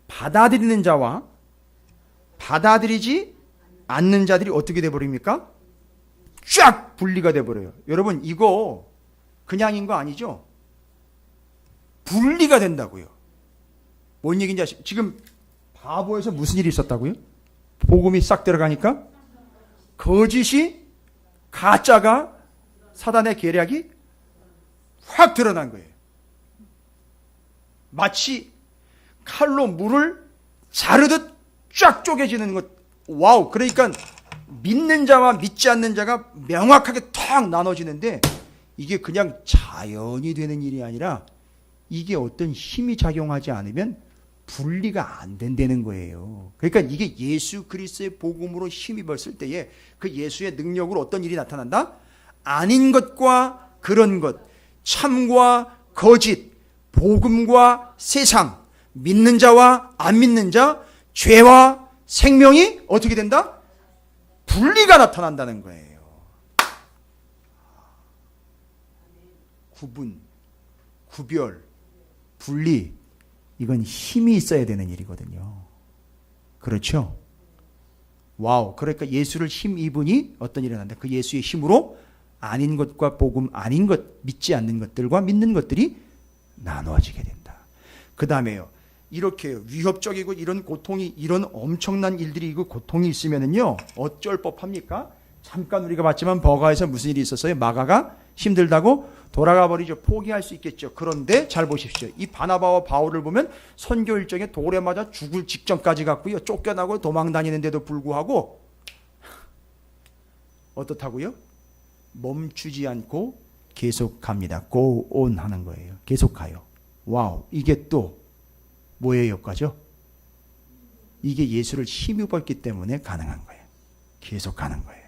받아들이는 자와 받아들이지 않는 자들이 어떻게 돼버립니까? 쫙 분리가 돼버려요. 여러분, 이거 그냥인 거 아니죠? 분리가 된다고요. 뭔 얘기인지 아시죠? 지금 바보에서 무슨 일이 있었다고요? 복음이 싹 들어가니까 거짓이, 가짜가, 사단의 계략이 확 드러난 거예요. 마치 칼로 물을 자르듯 쫙 쪼개지는 것. 와우. 그러니까 믿는 자와 믿지 않는 자가 명확하게 탁 나눠지는데 이게 그냥 자연이 되는 일이 아니라 이게 어떤 힘이 작용하지 않으면 분리가 안 된다는 거예요. 그러니까 이게 예수 그리스도의 복음으로 힘입었을 때에 그 예수의 능력으로 어떤 일이 나타난다? 아닌 것과 그런 것, 참과 거짓, 복음과 세상, 믿는 자와 안 믿는 자, 죄와 생명이 어떻게 된다? 분리가 나타난다는 거예요. 구분, 구별, 분리, 이건 힘이 있어야 되는 일이거든요. 그렇죠? 와우. 그러니까 예수를 힘입으니 어떤 일이 난다? 그 예수의 힘으로 아닌 것과 복음 아닌 것, 믿지 않는 것들과 믿는 것들이 나누어지게 된다. 그 다음에요, 이렇게 위협적이고 이런 고통이, 이런 엄청난 일들이, 그 고통이 있으면은요, 어쩔 법합니까? 잠깐 우리가 봤지만 버가에서 무슨 일이 있었어요? 마가가 힘들다고 돌아가 버리죠. 포기할 수 있겠죠. 그런데 잘 보십시오. 이 바나바와 바울을 보면 선교 일정에 돌에 맞아 죽을 직전까지 갔고요. 쫓겨나고 도망 다니는데도 불구하고 어떻다고요? 멈추지 않고 계속 갑니다. Go on 하는 거예요. 계속 가요. 와우. 이게 또 뭐의 효과죠? 이게 예수를 힘입었기 때문에 가능한 거예요. 계속 가는 거예요.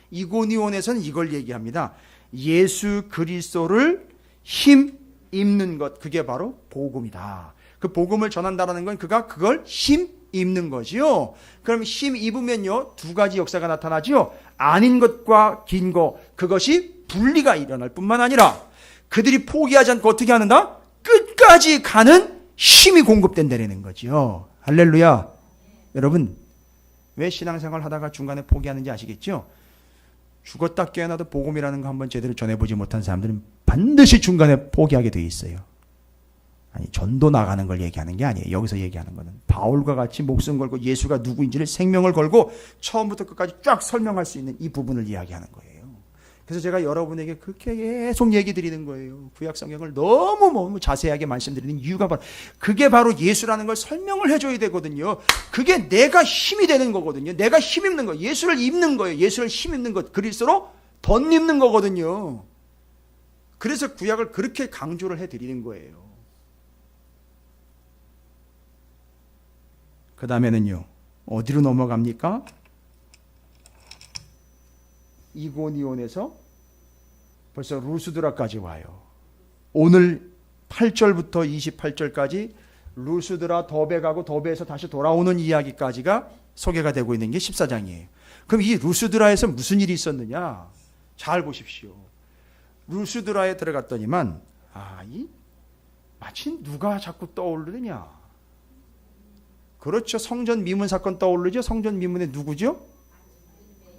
이고니온에서는 이걸 얘기합니다. 예수 그리스도를 힘입는 것, 그게 바로 복음이다. 그 복음을 전한다는 건 그가 그걸 힘입는 거지요. 그럼 힘입으면요, 두 가지 역사가 나타나죠. 아닌 것과 긴 것, 그것이 분리가 일어날 뿐만 아니라 그들이 포기하지 않고 어떻게 하는가? 끝까지 가는 힘이 공급된다는 거지요. 할렐루야. 여러분, 왜 신앙생활 하다가 중간에 포기하는지 아시겠죠? 죽었다 깨어나도 복음이라는 거 한번 제대로 전해보지 못한 사람들은 반드시 중간에 포기하게 돼 있어요. 아니, 전도 나가는 걸 얘기하는 게 아니에요. 여기서 얘기하는 거는 바울과 같이 목숨 걸고 예수가 누구인지를 생명을 걸고 처음부터 끝까지 쫙 설명할 수 있는 이 부분을 이야기하는 거예요. 그래서 제가 여러분에게 그렇게 계속 얘기 드리는 거예요. 구약 성경을 너무 자세하게 말씀드리는 이유가 바로 그게 바로 예수라는 걸 설명을 해줘야 되거든요. 그게 내가 힘이 되는 거거든요. 내가 힘입는 거, 예수를 입는 거예요. 예수를 힘입는 것, 그리스도로 덧입는 거거든요. 그래서 구약을 그렇게 강조를 해드리는 거예요. 그 다음에는요, 어디로 넘어갑니까? 이고니온에서 벌써 루스드라까지 와요. 오늘 8절부터 28절까지 루스드라 더베 가고 더베에서 다시 돌아오는 이야기까지가 소개가 되고 있는 게 14장이에요. 그럼 이 루스드라에서 무슨 일이 있었느냐? 잘 보십시오. 루스드라에 들어갔더니만 마치 누가 자꾸 떠오르느냐? 그렇죠. 성전 미문 사건 떠오르죠. 성전 미문에 누구죠?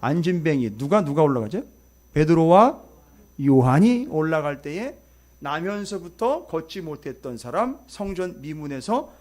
안진뱅이. 누가 올라가죠? 베드로와 요한이 올라갈 때에 나면서부터 걷지 못했던 사람, 성전 미문에서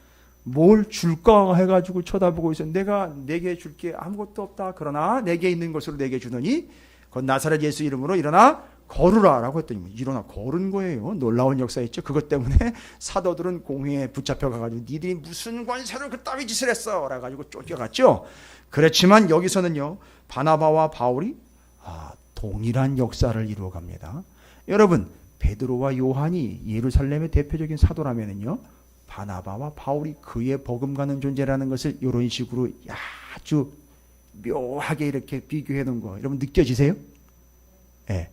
뭘 줄까 해가지고 쳐다보고 있어. 내가 내게 줄게 아무것도 없다. 그러나 내게 있는 것으로 내게 주더니 그 나사렛 예수 이름으로 일어나 걸으라 라고 했더니 일어나 걸은 거예요. 놀라운 역사였죠. 그것 때문에 사도들은 공회에 붙잡혀 가가지고 니들이 무슨 관세로 그따위 짓을 했어 라고 가지고 쫓겨갔죠. 그렇지만 여기서는요, 바나바와 바울이 동일한 역사를 이루어갑니다. 여러분, 베드로와 요한이 예루살렘의 대표적인 사도라면은요, 바나바와 바울이 그의 버금가는 존재라는 것을 이런 식으로 아주 묘하게 이렇게 비교해 놓은 거 여러분 느껴지세요? 예.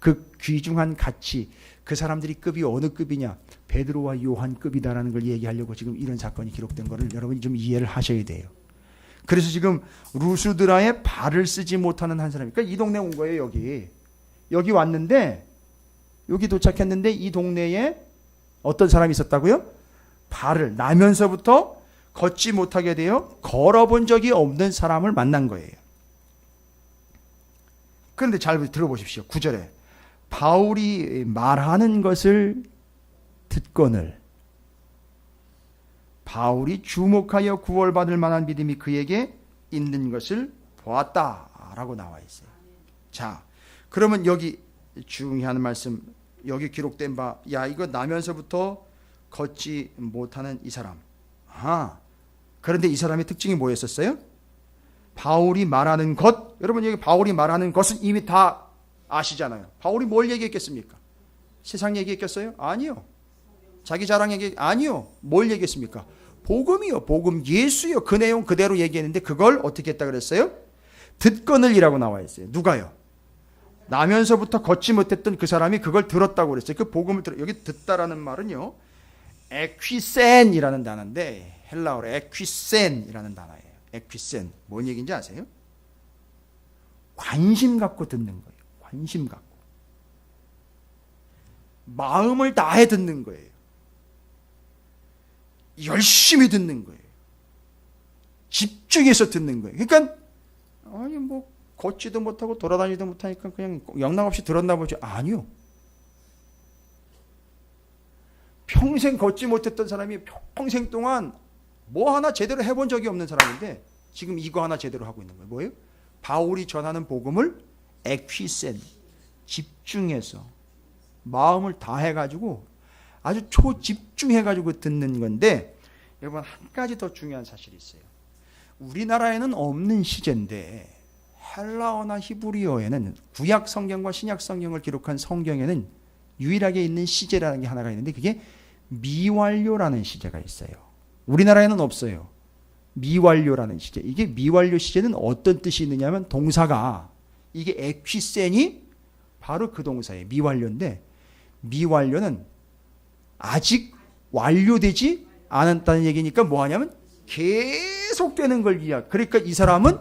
그 귀중한 가치, 그 사람들이 급이 어느 급이냐, 베드로와 요한 급이다라는 걸 얘기하려고 지금 이런 사건이 기록된 거를 여러분이 좀 이해를 하셔야 돼요. 그래서 지금 루스드라에 발을 쓰지 못하는 한 사람이, 그러니까 이 동네 온 거예요. 여기 왔는데, 여기 도착했는데 이 동네에 어떤 사람이 있었다고요? 발을 나면서부터 걷지 못하게 되어 걸어본 적이 없는 사람을 만난 거예요. 그런데 잘 들어보십시오. 9절에 바울이 말하는 것을 듣거늘 바울이 주목하여 구원받을 만한 믿음이 그에게 있는 것을 보았다라고 나와 있어요. 자, 그러면 여기 중요한 말씀, 여기 기록된 바, 이거 나면서부터 걷지 못하는 이 사람. 그런데 이 사람의 특징이 뭐였었어요? 바울이 말하는 것, 여러분 여기 바울이 말하는 것은 이미 다 아시잖아요. 바울이 뭘 얘기했겠습니까? 세상 얘기했겠어요? 아니요. 자기 자랑 얘기 아니요. 뭘 얘기했습니까? 복음이요. 복음, 예수요. 그 내용 그대로 얘기했는데 그걸 어떻게 했다 그랬어요? 듣거늘이라고 나와 있어요. 누가요? 나면서부터 걷지 못했던 그 사람이 그걸 들었다고 그랬어요. 그 복음을 여기 듣다라는 말은요, 에퀴센이라는 단어인데 헬라어로 에퀴센이라는 단어예요. 에퀴센, 뭔 얘기인지 아세요? 관심 갖고 듣는 거예요. 관심 갖고 마음을 다해 듣는 거예요. 열심히 듣는 거예요. 집중해서 듣는 거예요. 그러니까 걷지도 못하고 돌아다니지도 못하니까 그냥 영락없이 들었나 보죠. 아니요. 평생 걷지 못했던 사람이 평생 동안 뭐 하나 제대로 해본 적이 없는 사람인데 지금 이거 하나 제대로 하고 있는 거예요. 뭐예요? 바울이 전하는 복음을 에퀴센, 집중해서 마음을 다해가지고 아주 초집중해가지고 듣는 건데, 여러분 한 가지 더 중요한 사실이 있어요. 우리나라에는 없는 시제인데 헬라어나 히브리어에는 구약 성경과 신약 성경을 기록한 성경에는 유일하게 있는 시제라는 게 하나가 있는데, 그게 미완료라는 시제가 있어요. 우리나라에는 없어요. 미완료라는 시제. 이게 미완료 시제는 어떤 뜻이 있느냐면, 동사가 이게 에퀴센이 바로 그 동사예요. 미완료인데, 미완료는 아직 완료되지 않았다는 얘기니까 뭐 하냐면 계속되는 걸 이야기. 그러니까 이 사람은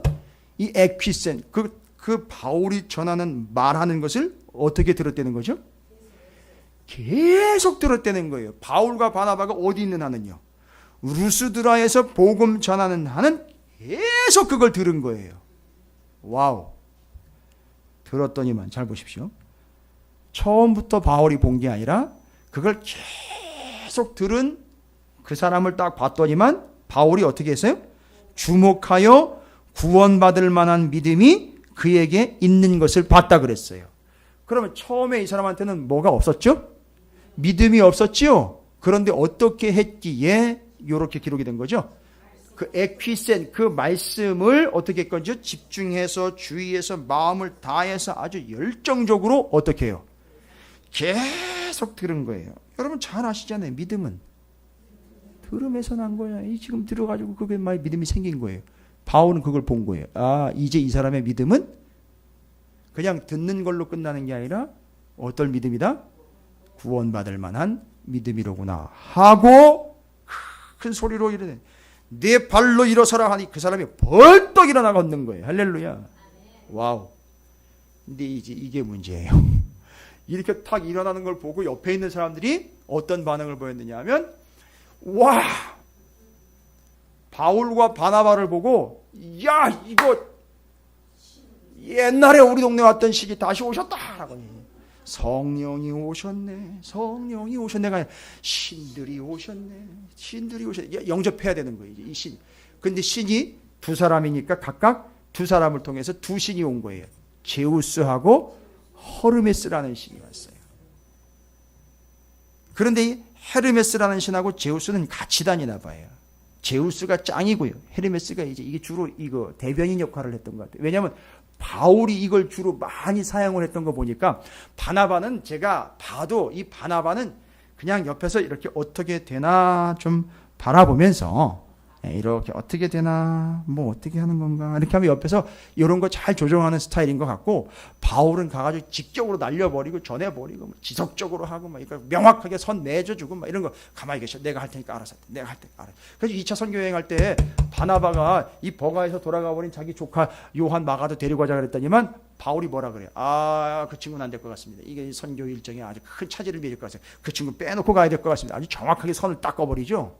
이 에퀴센, 그 바울이 전하는 말하는 것을 어떻게 들었다는 거죠? 계속 들었다는 거예요. 바울과 바나바가 어디 있는 한은요? 루스드라에서 복음 전하는 한은 계속 그걸 들은 거예요. 와우. 들었더니만, 잘 보십시오. 처음부터 바울이 본 게 아니라 그걸 계속 들은 그 사람을 딱 봤더니만 바울이 어떻게 했어요? 주목하여 구원받을 만한 믿음이 그에게 있는 것을 봤다 그랬어요. 그러면 처음에 이 사람한테는 뭐가 없었죠? 믿음이 없었지요. 그런데 어떻게 했기에 이렇게 기록이 된 거죠? 그 에퀴센, 그 말씀을 어떻게 했건지요? 집중해서, 주의해서, 마음을 다해서 아주 열정적으로 어떻게 해요? 계속 들은 거예요. 여러분 잘 아시잖아요. 믿음은 들음에서 난 거야. 이 지금 들어가지고 그게 막 믿음이 생긴 거예요. 바울은 그걸 본 거예요. 아, 이제 이 사람의 믿음은 그냥 듣는 걸로 끝나는 게 아니라 어떤 믿음이다? 구원받을 만한 믿음이로구나 하고 큰 소리로 이르되 내 발로 일어서라 하니 그 사람이 벌떡 일어나 걷는 거예요. 할렐루야. 와우. 근데 이제 이게 문제예요. 이렇게 탁 일어나는 걸 보고 옆에 있는 사람들이 어떤 반응을 보였느냐 하면, 와, 바울과 바나바를 보고, 야, 이거 옛날에 우리 동네 왔던 시기 다시 오셨다라고. 성령이 오셨네, 성령이 오셨네가 아니라 신들이 오셨네, 신들이 오셨네. 영접해야 되는 거예요, 이 신. 근데 신이 두 사람이니까 각각 두 사람을 통해서 두 신이 온 거예요. 제우스하고 허르메스라는 신이 왔어요. 그런데 이 헤르메스라는 신하고 제우스는 같이 다니나 봐요. 제우스가 짱이고요. 헤르메스가 이게 주로 이거 대변인 역할을 했던 것 같아요. 왜냐하면 바울이 이걸 주로 많이 사용을 했던 거 보니까, 바나바는 제가 봐도 이 바나바는 그냥 옆에서 이렇게 어떻게 되나 좀 바라보면서, 이렇게 어떻게 되나, 뭐 어떻게 하는 건가, 이렇게 하면 옆에서 이런 거 잘 조정하는 스타일인 것 같고, 바울은 가가지고 직접으로 날려버리고 전해버리고 지속적으로 하고 막 그러니까 명확하게 선 내줘주고 막 이런 거. 가만히 계셔, 내가 할 테니까 알아서, 내가 할 테니까 알아서. 그래서 2차 선교 여행할 때 바나바가 이 버가에서 돌아가버린 자기 조카 요한 마가도 데리고 가자 그랬더니만 바울이 뭐라 그래요? 아, 그 친구는 안 될 것 같습니다. 이게 선교 일정에 아주 큰 차질을 빚을 것 같아요. 그 친구 빼놓고 가야 될 것 같습니다. 아주 정확하게 선을 딱 꺼버리죠.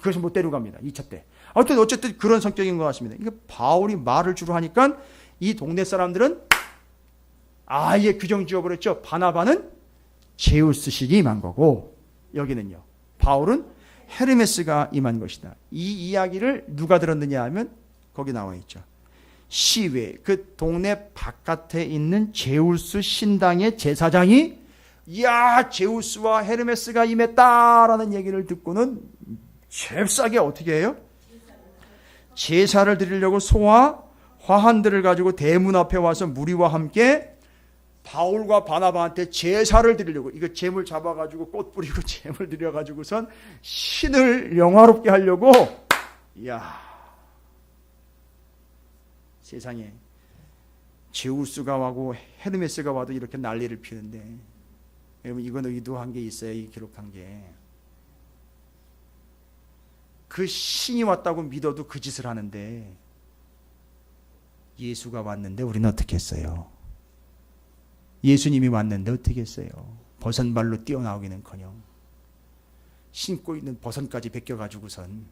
그래서 못 데려갑니다. 2차 때. 어쨌든 그런 성격인 것 같습니다. 이게 바울이 말을 주로 하니까 이 동네 사람들은 아예 규정 지어버렸죠. 바나바는 제우스식이 임한 거고, 여기는요, 바울은 헤르메스가 임한 것이다. 이 이야기를 누가 들었느냐 하면 거기 나와 있죠. 시외, 그 동네 바깥에 있는 제우스 신당의 제사장이, 이야, 제우스와 헤르메스가 임했다라는 얘기를 듣고는 잽싸게 어떻게 해요? 제사를 드리려고 소와 화환들을 가지고 대문 앞에 와서 무리와 함께 바울과 바나바한테 제사를 드리려고, 이거 재물 잡아가지고 꽃 뿌리고 재물 드려가지고선 신을 영화롭게 하려고. 이야, 세상에 제우스가 와고 헤르메스가 와도 이렇게 난리를 피우는데, 여러분 이건 의도한 게 있어요. 이 기록한 게. 그 신이 왔다고 믿어도 그 짓을 하는데, 예수가 왔는데 우리는 어떻게 했어요? 예수님이 왔는데 어떻게 했어요? 버선발로 뛰어나오기는커녕 신고 있는 버선까지 벗겨가지고선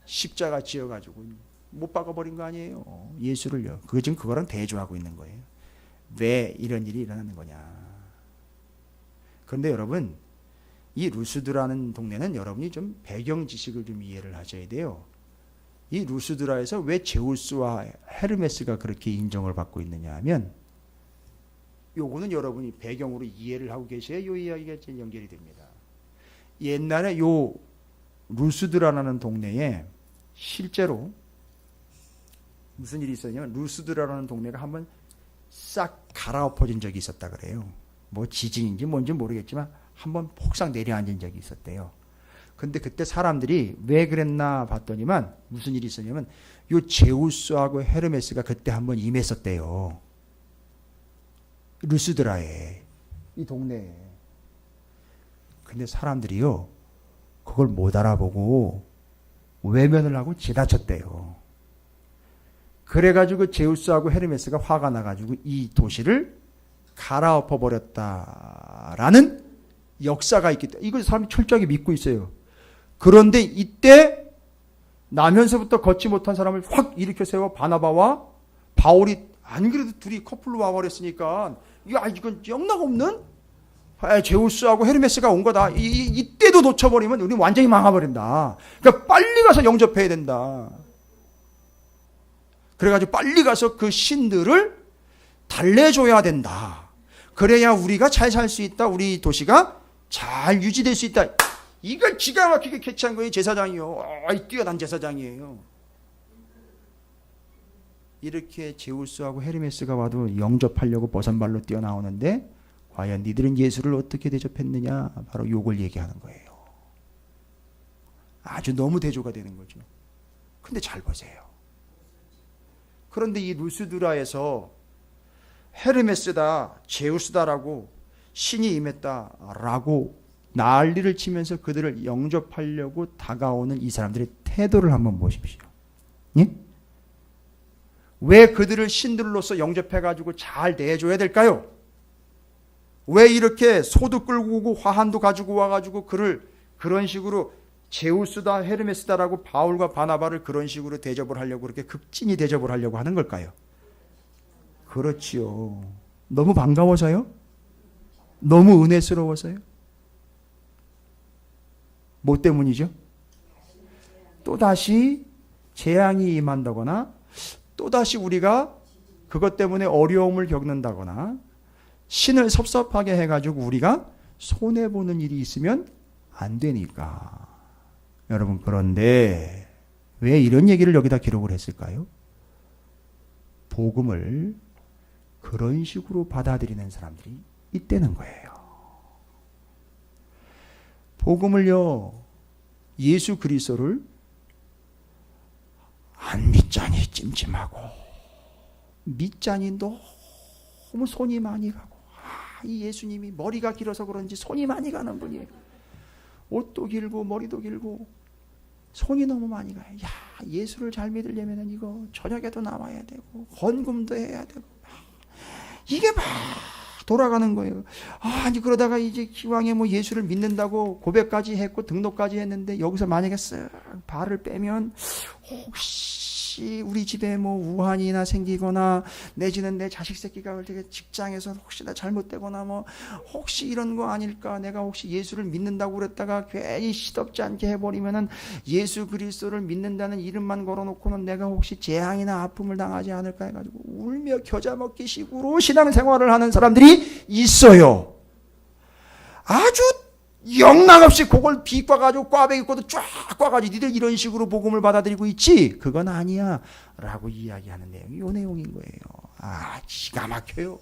십자가 지어가지고 못 박아버린 거 아니에요? 예수를요. 그거 지금 그거랑 대조하고 있는 거예요. 왜 이런 일이 일어나는 거냐? 그런데 여러분, 이 루스드라는 동네는 여러분이 좀 배경 지식을 좀 이해를 하셔야 돼요. 이 루스드라에서 왜 제우스와 헤르메스가 그렇게 인정을 받고 있느냐 하면, 요거는 여러분이 배경으로 이해를 하고 계셔야 요 이야기가 이제 연결이 됩니다. 옛날에 요 루스드라라는 동네에 실제로 무슨 일이 있었냐면 루스드라라는 동네가 한번 싹 갈아엎어진 적이 있었다 그래요. 뭐 지진인지 뭔지 모르겠지만 한번 폭삭 내려앉은 적이 있었대요. 근데 그때 사람들이 왜 그랬나 봤더니만 무슨 일이 있었냐면 요 제우스하고 헤르메스가 그때 한번 임했었대요. 루스드라에, 이 동네에. 근데 사람들이요 그걸 못 알아보고 외면을 하고 지나쳤대요. 그래가지고 제우스하고 헤르메스가 화가 나가지고 이 도시를 갈아엎어 버렸다라는 역사가 있기 때문에 이걸 사람이 철저하게 믿고 있어요. 그런데 이때 나면서부터 걷지 못한 사람을 확 일으켜 세워 바나바와 바울이 안 그래도 둘이 커플로 와버렸으니까 야 이건 영락없는 제우스하고 헤르메스가 온 거다. 이때도 놓쳐버리면 우리는 완전히 망해버린다. 그러니까 빨리 가서 영접해야 된다. 그래가지고 빨리 가서 그 신들을 달래줘야 된다. 그래야 우리가 잘 살 수 있다. 우리 도시가 잘 유지될 수 있다. 이걸 기가 막히게 캐치한 거예요. 제사장이요. 뛰어난 제사장이에요. 이렇게 제우스하고 헤르메스가 와도 영접하려고 버선발로 뛰어나오는데 과연 니들은 예수를 어떻게 대접했느냐? 바로 요걸 얘기하는 거예요. 아주 너무 대조가 되는 거죠. 근데 잘 보세요. 그런데 이 루스드라에서 헤르메스다, 제우스다라고 신이 임했다라고 난리를 치면서 그들을 영접하려고 다가오는 이 사람들의 태도를 한번 보십시오. 예? 왜 그들을 신들로서 영접해가지고 잘 내줘야 될까요? 왜 이렇게 소도 끌고 오고 화환도 가지고 와가지고 그를 그런 식으로 제우스다 헤르메스다라고 바울과 바나바를 그런 식으로 대접을 하려고 그렇게 극진히 대접을 하려고 하는 걸까요? 그렇지요. 너무 반가워서요? 너무 은혜스러워서요? 뭐 때문이죠? 또다시 재앙이 임한다거나 또다시 우리가 그것 때문에 어려움을 겪는다거나 신을 섭섭하게 해가지고 우리가 손해보는 일이 있으면 안 되니까. 여러분 그런데 왜 이런 얘기를 여기다 기록을 했을까요? 복음을 그런 식으로 받아들이는 사람들이 있다는 거예요. 복음을요, 예수 그리스도를 안 믿자니 찜찜하고 믿자니 너무 손이 많이 가고 이 예수님이 머리가 길어서 그런지 손이 많이 가는 분이에요. 옷도 길고 머리도 길고 손이 너무 많이 가요. 야, 예수를 잘 믿으려면 이거 저녁에도 나와야 되고 헌금도 해야 되고 이게 막 돌아가는 거예요. 아니 그러다가 이제 기왕에 뭐 예수를 믿는다고 고백까지 했고 등록까지 했는데 여기서 만약에 쓱 발을 빼면 혹시 우리 집에 뭐 우환이나 생기거나 내지는 내 자식 새끼가 어떻게 직장에서 혹시나 잘못되거나 뭐 혹시 이런 거 아닐까, 내가 혹시 예수를 믿는다고 그랬다가 괜히 시덥지 않게 해버리면은 예수 그리스도를 믿는다는 이름만 걸어놓고는 내가 혹시 재앙이나 아픔을 당하지 않을까 해가지고 울며 겨자 먹기 식으로 신앙생활을 하는 사람들이 있어요. 아주 영락없이 그걸 비꼬아가지고 꽈배기 꽂도 쫙 꽈가지고 니들 이런 식으로 복음을 받아들이고 있지? 그건 아니야 라고 이야기하는 내용이 이 내용인 거예요. 기가 막혀요.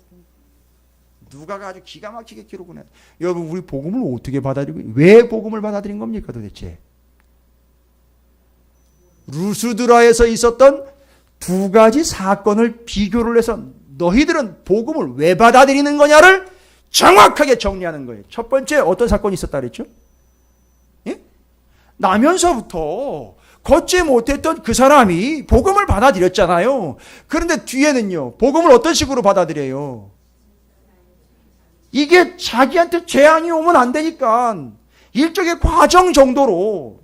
누가 아주 기가 막히게 기록을 해. 여러분 우리 복음을 어떻게 받아들이고 왜 복음을 받아들인 겁니까 도대체? 루스드라에서 있었던 두 가지 사건을 비교를 해서 너희들은 복음을 왜 받아들이는 거냐를 정확하게 정리하는 거예요. 첫 번째 어떤 사건이 있었다 그랬죠? 예? 나면서부터 걷지 못했던 그 사람이 복음을 받아들였잖아요. 그런데 뒤에는요, 복음을 어떤 식으로 받아들여요? 이게 자기한테 재앙이 오면 안 되니까 일종의 과정 정도로,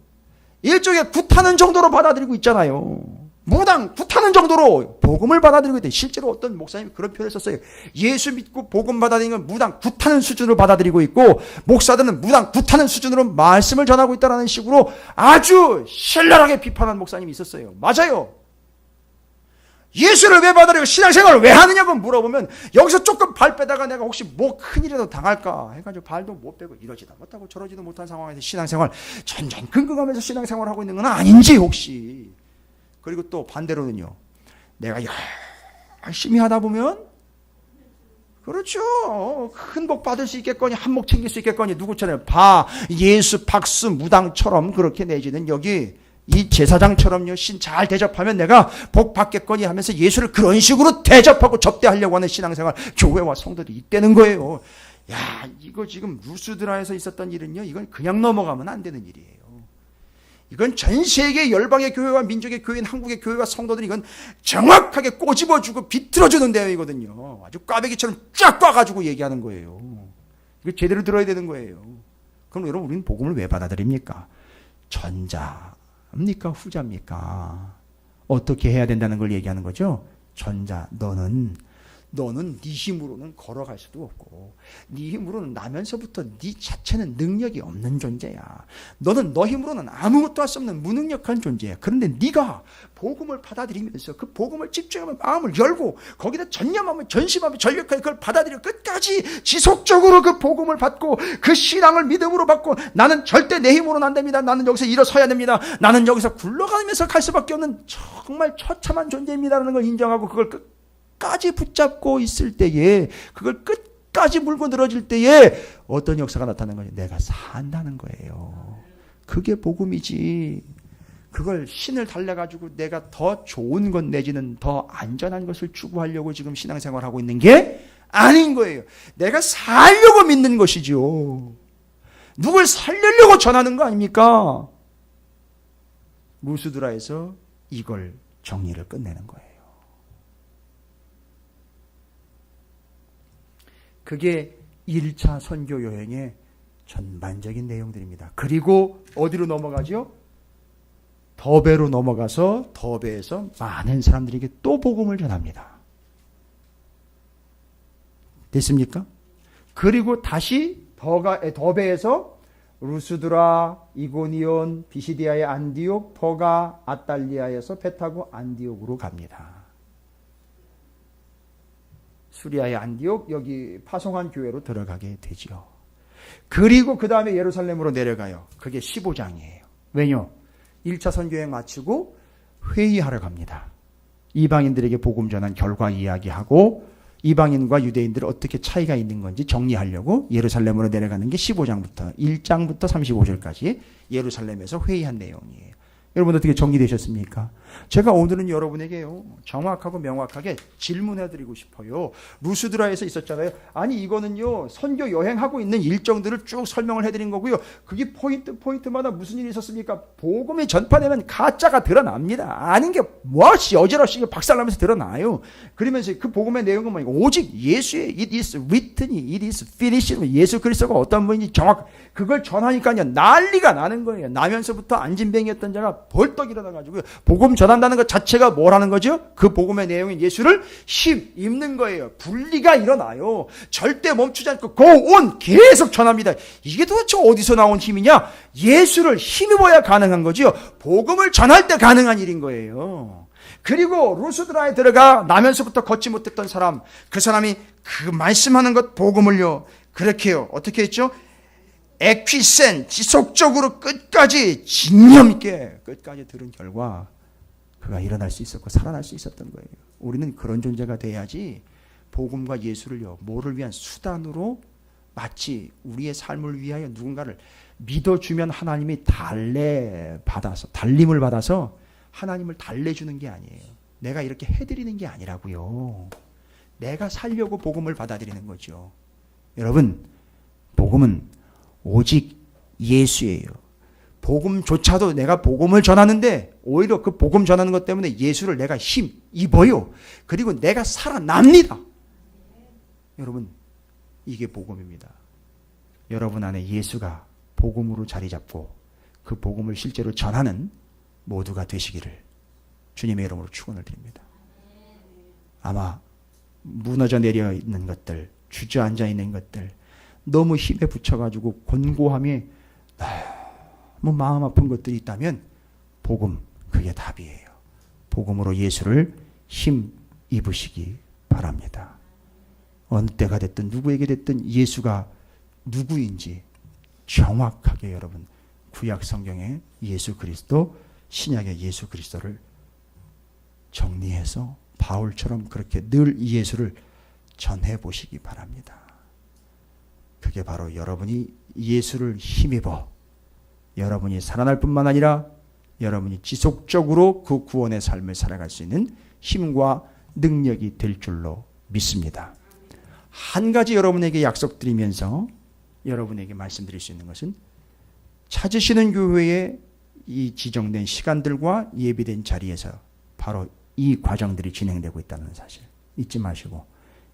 일종의 굿하는 정도로 받아들이고 있잖아요. 무당 굿하는 정도로 복음을 받아들이고 있대. 실제로 어떤 목사님이 그런 표현을 썼어요. 예수 믿고 복음 받아들이는 건 무당 굿하는 수준으로 받아들이고 있고 목사들은 무당 굿하는 수준으로 말씀을 전하고 있다는 식으로 아주 신랄하게 비판한 목사님이 있었어요. 맞아요. 예수를 왜 받아들이고 신앙생활을 왜 하느냐고 물어보면 여기서 조금 발 빼다가 내가 혹시 뭐 큰일이라도 당할까 해가지고 발도 못 빼고 이러지도 못하고 저러지도 못한 상황에서 신앙생활 전전긍긍하면서 신앙생활을 하고 있는 건 아닌지 혹시. 그리고 또 반대로는요, 내가 열심히 하다 보면 그렇죠, 큰 복 받을 수 있겠거니 한몫 챙길 수 있겠거니 누구처럼 예수 박수 무당처럼 그렇게 내지는 여기 이 제사장처럼요, 신 잘 대접하면 내가 복 받겠거니 하면서 예수를 그런 식으로 대접하고 접대하려고 하는 신앙생활 교회와 성도들이 있다는 거예요. 야, 이거 지금 루스드라에서 있었던 일은요, 이건 그냥 넘어가면 안 되는 일이에요. 이건 전 세계 열방의 교회와 민족의 교회인 한국의 교회와 성도들이 이건 정확하게 꼬집어주고 비틀어주는 대회이거든요. 아주 꽈배기처럼 쫙 꽈가지고 얘기하는 거예요. 이거 제대로 들어야 되는 거예요. 그럼 여러분, 우리는 복음을 왜 받아들입니까? 전자입니까? 후자입니까? 어떻게 해야 된다는 걸 얘기하는 거죠? 전자, 너는 네 힘으로는 걸어갈 수도 없고 네 힘으로는 나면서부터 네 자체는 능력이 없는 존재야. 너는 너 힘으로는 아무것도 할 수 없는 무능력한 존재야. 그런데 네가 복음을 받아들이면서 그 복음을 집중하면 마음을 열고 거기다 전념하면 전심하면 전력하게 그걸 받아들여 끝까지 지속적으로 그 복음을 받고 그 신앙을 믿음으로 받고 나는 절대 내 힘으로는 안 됩니다. 나는 여기서 일어서야 됩니다. 나는 여기서 굴러가면서 갈 수밖에 없는 정말 처참한 존재입니다라는 걸 인정하고 그걸 끝까지 붙잡고 있을 때에, 그걸 끝까지 물고 늘어질 때에 어떤 역사가 나타나는 거예요? 내가 산다는 거예요. 그게 복음이지. 그걸 신을 달래가지고 내가 더 좋은 것 내지는 더 안전한 것을 추구하려고 지금 신앙생활하고 있는 게 아닌 거예요. 내가 살려고 믿는 것이죠. 누굴 살리려고 전하는 거 아닙니까? 루스드라에서 이걸 정리를 끝내는 거예요. 그게 1차 선교 여행의 전반적인 내용들입니다. 그리고 어디로 넘어가죠? 더베로 넘어가서 더베에서 많은 사람들에게 또 복음을 전합니다. 됐습니까? 그리고 다시 더베에서 루스드라, 이고니온, 비시디아의 안디옥, 퍼가, 아탈리아에서 배 타고 안디옥으로 갑니다. 수리아의 안디옥, 여기 파송한 교회로 들어가게 되죠. 그리고 그 다음에 예루살렘으로 내려가요. 그게 15장이에요. 왜요? 1차 선교여행 마치고 회의하러 갑니다. 이방인들에게 복음 전한 결과 이야기하고 이방인과 유대인들 어떻게 차이가 있는 건지 정리하려고 예루살렘으로 내려가는 게 15장부터 1장부터 35절까지 예루살렘에서 회의한 내용이에요. 여러분 어떻게 정리되셨습니까? 제가 오늘은 여러분에게요, 정확하고 명확하게 질문해드리고 싶어요. 루스드라에서 있었잖아요. 아니 이거는요, 선교 여행하고 있는 일정들을 쭉 설명을 해드린 거고요. 그게 포인트마다 무슨 일이 있었습니까? 복음이 전파되면 가짜가 드러납니다. 아닌 게 뭐시 어지럽시 박살나면서 드러나요. 그러면서 그 복음의 내용은 뭐니까 오직 예수의 it is written, it is finished, 예수 그리스도가 어떤 분인지 정확 그걸 전하니까요 난리가 나는 거예요. 나면서부터 안진뱅이였던 자가 벌떡 일어나가지고 복음 전한다는 것 자체가 뭐라는 거죠? 그 복음의 내용인 예수를 힘입는 거예요. 분리가 일어나요. 절대 멈추지 않고 go on 계속 전합니다. 이게 도대체 어디서 나온 힘이냐? 예수를 힘입어야 가능한 거죠. 복음을 전할 때 가능한 일인 거예요. 그리고 루스드라에 들어가 나면서부터 걷지 못했던 사람, 그 사람이 그 말씀하는 것 복음을요 그렇게요 어떻게 했죠? 에퀴센 지속적으로 끝까지 진념 있게 끝까지 들은 결과 그가 일어날 수 있었고 살아날 수 있었던 거예요. 우리는 그런 존재가 돼야지 복음과 예수를요 뭐를 위한 수단으로 마치 우리의 삶을 위하여 누군가를 믿어주면 하나님이 달림을 받아서 하나님을 달래주는 게 아니에요. 내가 이렇게 해드리는 게 아니라고요. 내가 살려고 복음을 받아들이는 거죠. 여러분 복음은 오직 예수예요. 복음조차도 내가 복음을 전하는데 오히려 그 복음 전하는 것 때문에 예수를 내가 힘입어요. 그리고 내가 살아납니다. 여러분 이게 복음입니다. 여러분 안에 예수가 복음으로 자리 잡고 그 복음을 실제로 전하는 모두가 되시기를 주님의 이름으로 축원을 드립니다. 아마 무너져 내려 있는 것들, 주저앉아 있는 것들, 너무 힘에 붙여가지고 곤고함에 너무 마음 아픈 것들이 있다면 복음, 그게 답이에요. 복음으로 예수를 힘 입으시기 바랍니다. 어느 때가 됐든 누구에게 됐든 예수가 누구인지 정확하게 여러분 구약 성경에 예수 그리스도, 신약의 예수 그리스도를 정리해서 바울처럼 그렇게 늘 예수를 전해 보시기 바랍니다. 그게 바로 여러분이 예수를 힘입어 여러분이 살아날 뿐만 아니라 여러분이 지속적으로 그 구원의 삶을 살아갈 수 있는 힘과 능력이 될 줄로 믿습니다. 한 가지 여러분에게 약속드리면서 여러분에게 말씀드릴 수 있는 것은 찾으시는 교회에 이 지정된 시간들과 예비된 자리에서 바로 이 과정들이 진행되고 있다는 사실 잊지 마시고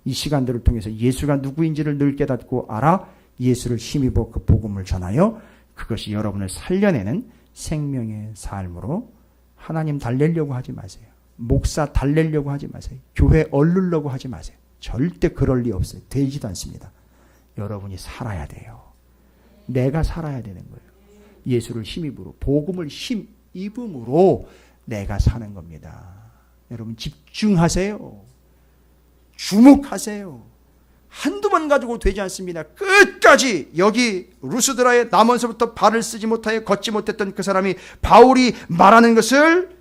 이 시간들을 통해서 예수가 누구인지를 늘 깨닫고 알아 예수를 힘입어 그 복음을 전하여 그것이 여러분을 살려내는 생명의 삶으로 하나님 달래려고 하지 마세요. 목사 달래려고 하지 마세요. 교회 얼르려고 하지 마세요. 절대 그럴 리 없어요. 되지도 않습니다. 여러분이 살아야 돼요. 내가 살아야 되는 거예요. 예수를 힘입으로 복음을 힘입음으로 내가 사는 겁니다. 여러분 집중하세요. 주목하세요. 한두 번 가지고 되지 않습니다. 끝까지 여기 루스드라의 남원서부터 발을 쓰지 못하여 걷지 못했던 그 사람이 바울이 말하는 것을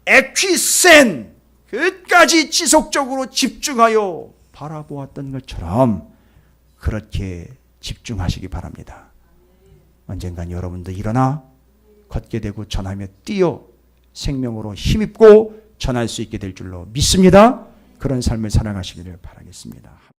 에퀴센 끝까지 지속적으로 집중하여 바라보았던 것처럼 그렇게 집중하시기 바랍니다. 언젠간 여러분도 일어나 걷게 되고 전하며 뛰어 생명으로 힘입고 전할 수 있게 될 줄로 믿습니다. 그런 삶을 살아가시기를 바라겠습니다.